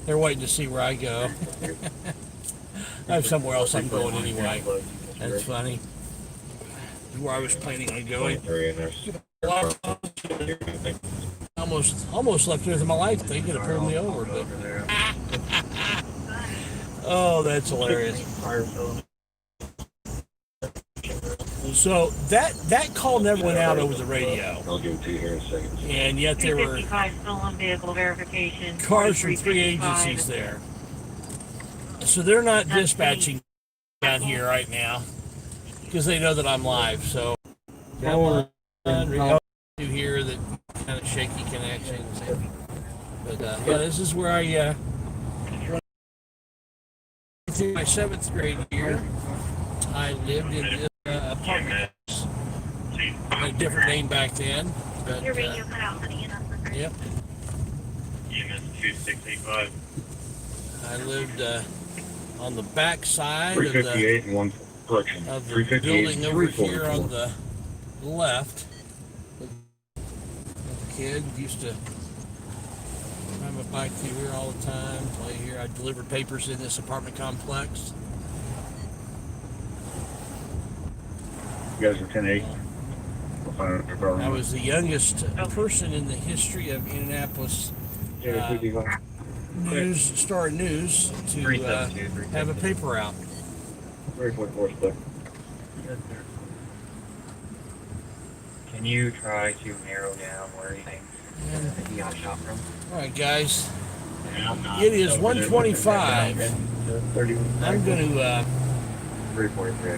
They're waiting to see where I go. I have somewhere else I'm going anyway. That's funny. Where I was planning on going. Almost left here with my life thinking to pull me over, but oh, that's hilarious. So that call never went out over the radio. I'll give it to you here in a second. And yet there were stolen vehicle verification. cars from 3 agencies there. So they're not dispatching down here right now because they know that I'm live. So to here that kind of shaky connections. But yeah, this is where I through my 7th grade year. I lived in this apartment. Had a different name back then. But, Your radio cut out, honey, and I'm yep. EMS 2685. I lived on the back side of 358 and one correction. the building over here on the left. Kid used to ride my bike through here all the time, play here. I delivered papers in this apartment complex. You guys are 10-8. I was the youngest person in the history of Indianapolis Star News to have a paper out. 3.4 split. Can you try to narrow down where he thinks he got shot from? All right, guys. It is 1:25. I'm going to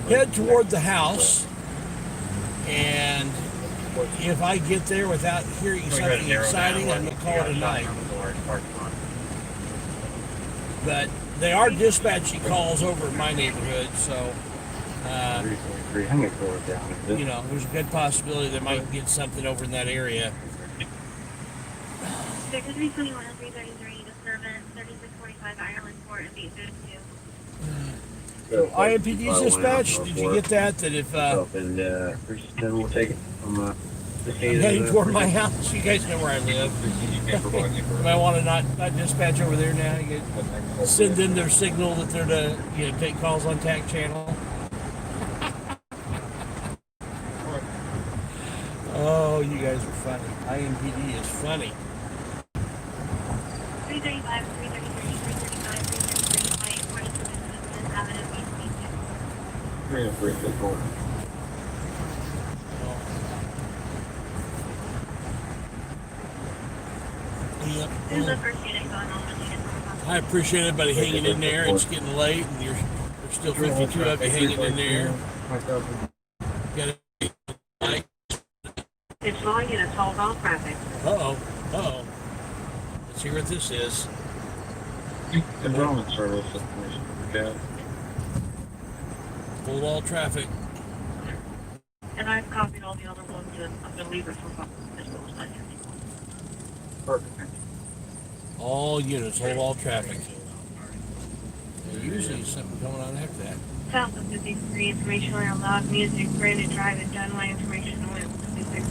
head toward the house, and if I get there without hearing something exciting, I'm going to call it a night. But they are dispatching calls over in my neighborhood, so you know, there's a good possibility they might get something over in that area. Victor 321 and 333 disturbance 3645 Ireland Court and 852. So IMPD's dispatch, did you get that? That if and we'll take it from I'm heading toward my house, you guys know where I live. You might want to not dispatch over there now. You can send them their signal that they're to take calls on TAC channel. Oh, you guys are funny. IMPD is funny. 335, 333, 335, 333, 22 Avenue, East Beach. Yep. There's a first unit going on with unit. I appreciate everybody hanging in there. It's getting late, and there's still 52 of you hanging in there. Got it. It's slowing in its hold all traffic. Uh-oh. Let's hear what this is. Enrollment service. Okay. Hold all traffic. And I've copied all the other ones, and I'm going to leave it for as well as I can. Perfect. All units, hold all traffic. There's usually something going on after that. South of 53, information on loud music, Brandon Drive, and Dunway information with 56.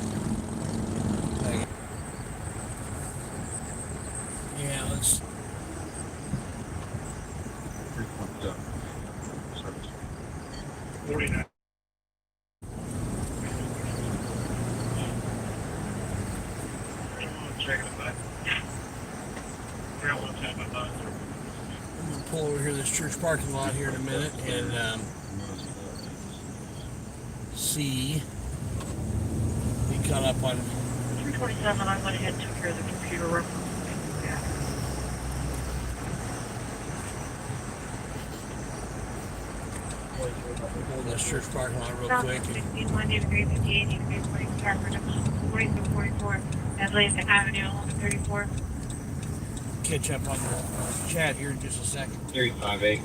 49. I'm gonna pull over here to this church parking lot here in a minute and see. Be caught up on. 327, I went ahead and took care of the computer reference. Pull this church parking lot real quick. 61 degree 58 degree 44, Atlantic Avenue 1134. Catch up on the chat here in just a second. 358.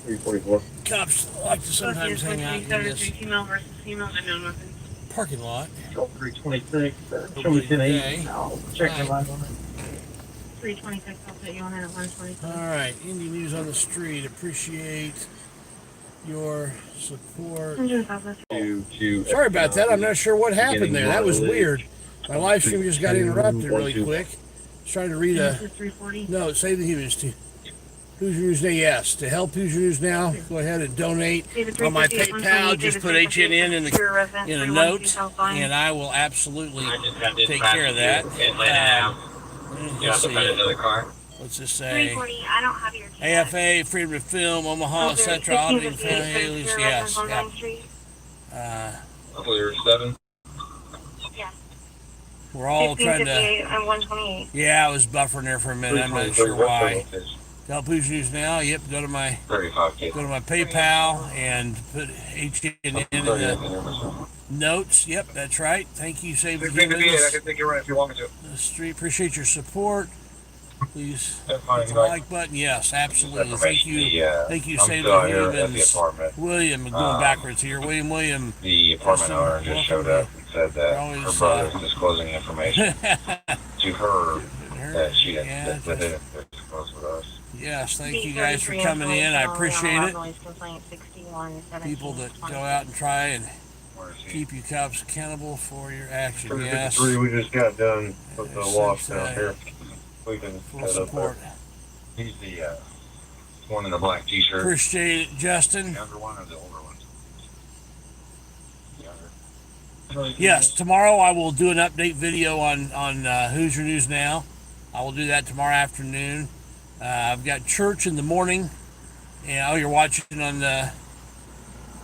344. Cops like to sometimes hang out in this Female versus female, unknown weapons. parking lot. 326. Show me 10-8. Check your light on it. 326, I'll put you on it at 122. All right, Indie News on the Street. Appreciate your support. Sorry about that. I'm not sure what happened there. That was weird. My live stream just got interrupted really quick. I was trying to read a no. Save the Humans to Who's Your News Now. Yes, to help Who's Your News Now, go ahead and donate on my PayPal. Just put HNN in a note, and I will absolutely take care of that. Let's see. Let's just say I don't have your AFA, Freedom of Film, Omaha, etc. Auditing families. Yes, yeah. Clear 7. We're all trying to. I'm 128. Yeah, I was buffering there for a minute. I'm not sure why. Help Who's News Now. Yep, go to my PayPal and put HN in the notes. Yep, that's right. Thank you, Save the Humans. I can take you right if you want me to. The Street. Appreciate your support. Please hit the like button. Yes, absolutely. Thank you, Save the Humans. William, going backwards here. William. The apartment owner just showed up and said that her brother was disclosing information to her that she had disclosed with us. Yes, thank you guys for coming in. I appreciate it. People that go out and try and keep you cops accountable for your action. Yes. We just got done with the wash down here. We can full support. He's the one in the black t-shirt. Appreciate it, Justin. The younger one or the older one? Younger. Yes, tomorrow I will do an update video on Who's Your News Now. I will do that tomorrow afternoon. I've got church in the morning. And you're watching on the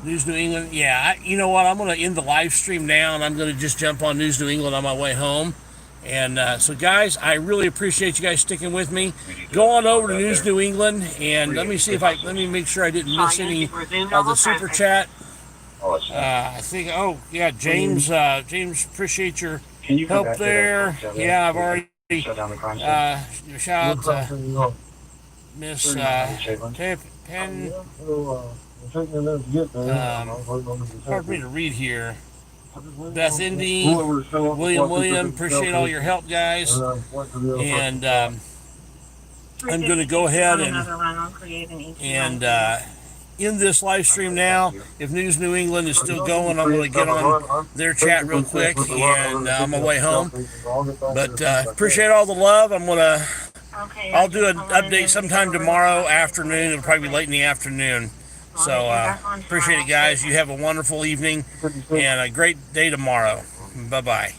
News New England. Yeah, you know what? I'm going to end the live stream now, and I'm going to just jump on News New England on my way home. And so, guys, I really appreciate you guys sticking with me. Go on over to News New England, and let me make sure I didn't miss any of the super chat. I think. Oh, yeah, James. James, appreciate your help there. Yeah, I've already. Shout out to Miss Pen. Hard for me to read here. Beth Indy, William, appreciate all your help, guys. And I'm going to go ahead and end this live stream now. If News New England is still going, I'm going to get on their chat real quick and on my way home. But appreciate all the love. I'll do an update sometime tomorrow afternoon. It'll probably be late in the afternoon. So appreciate it, guys. You have a wonderful evening and a great day tomorrow. Bye-bye.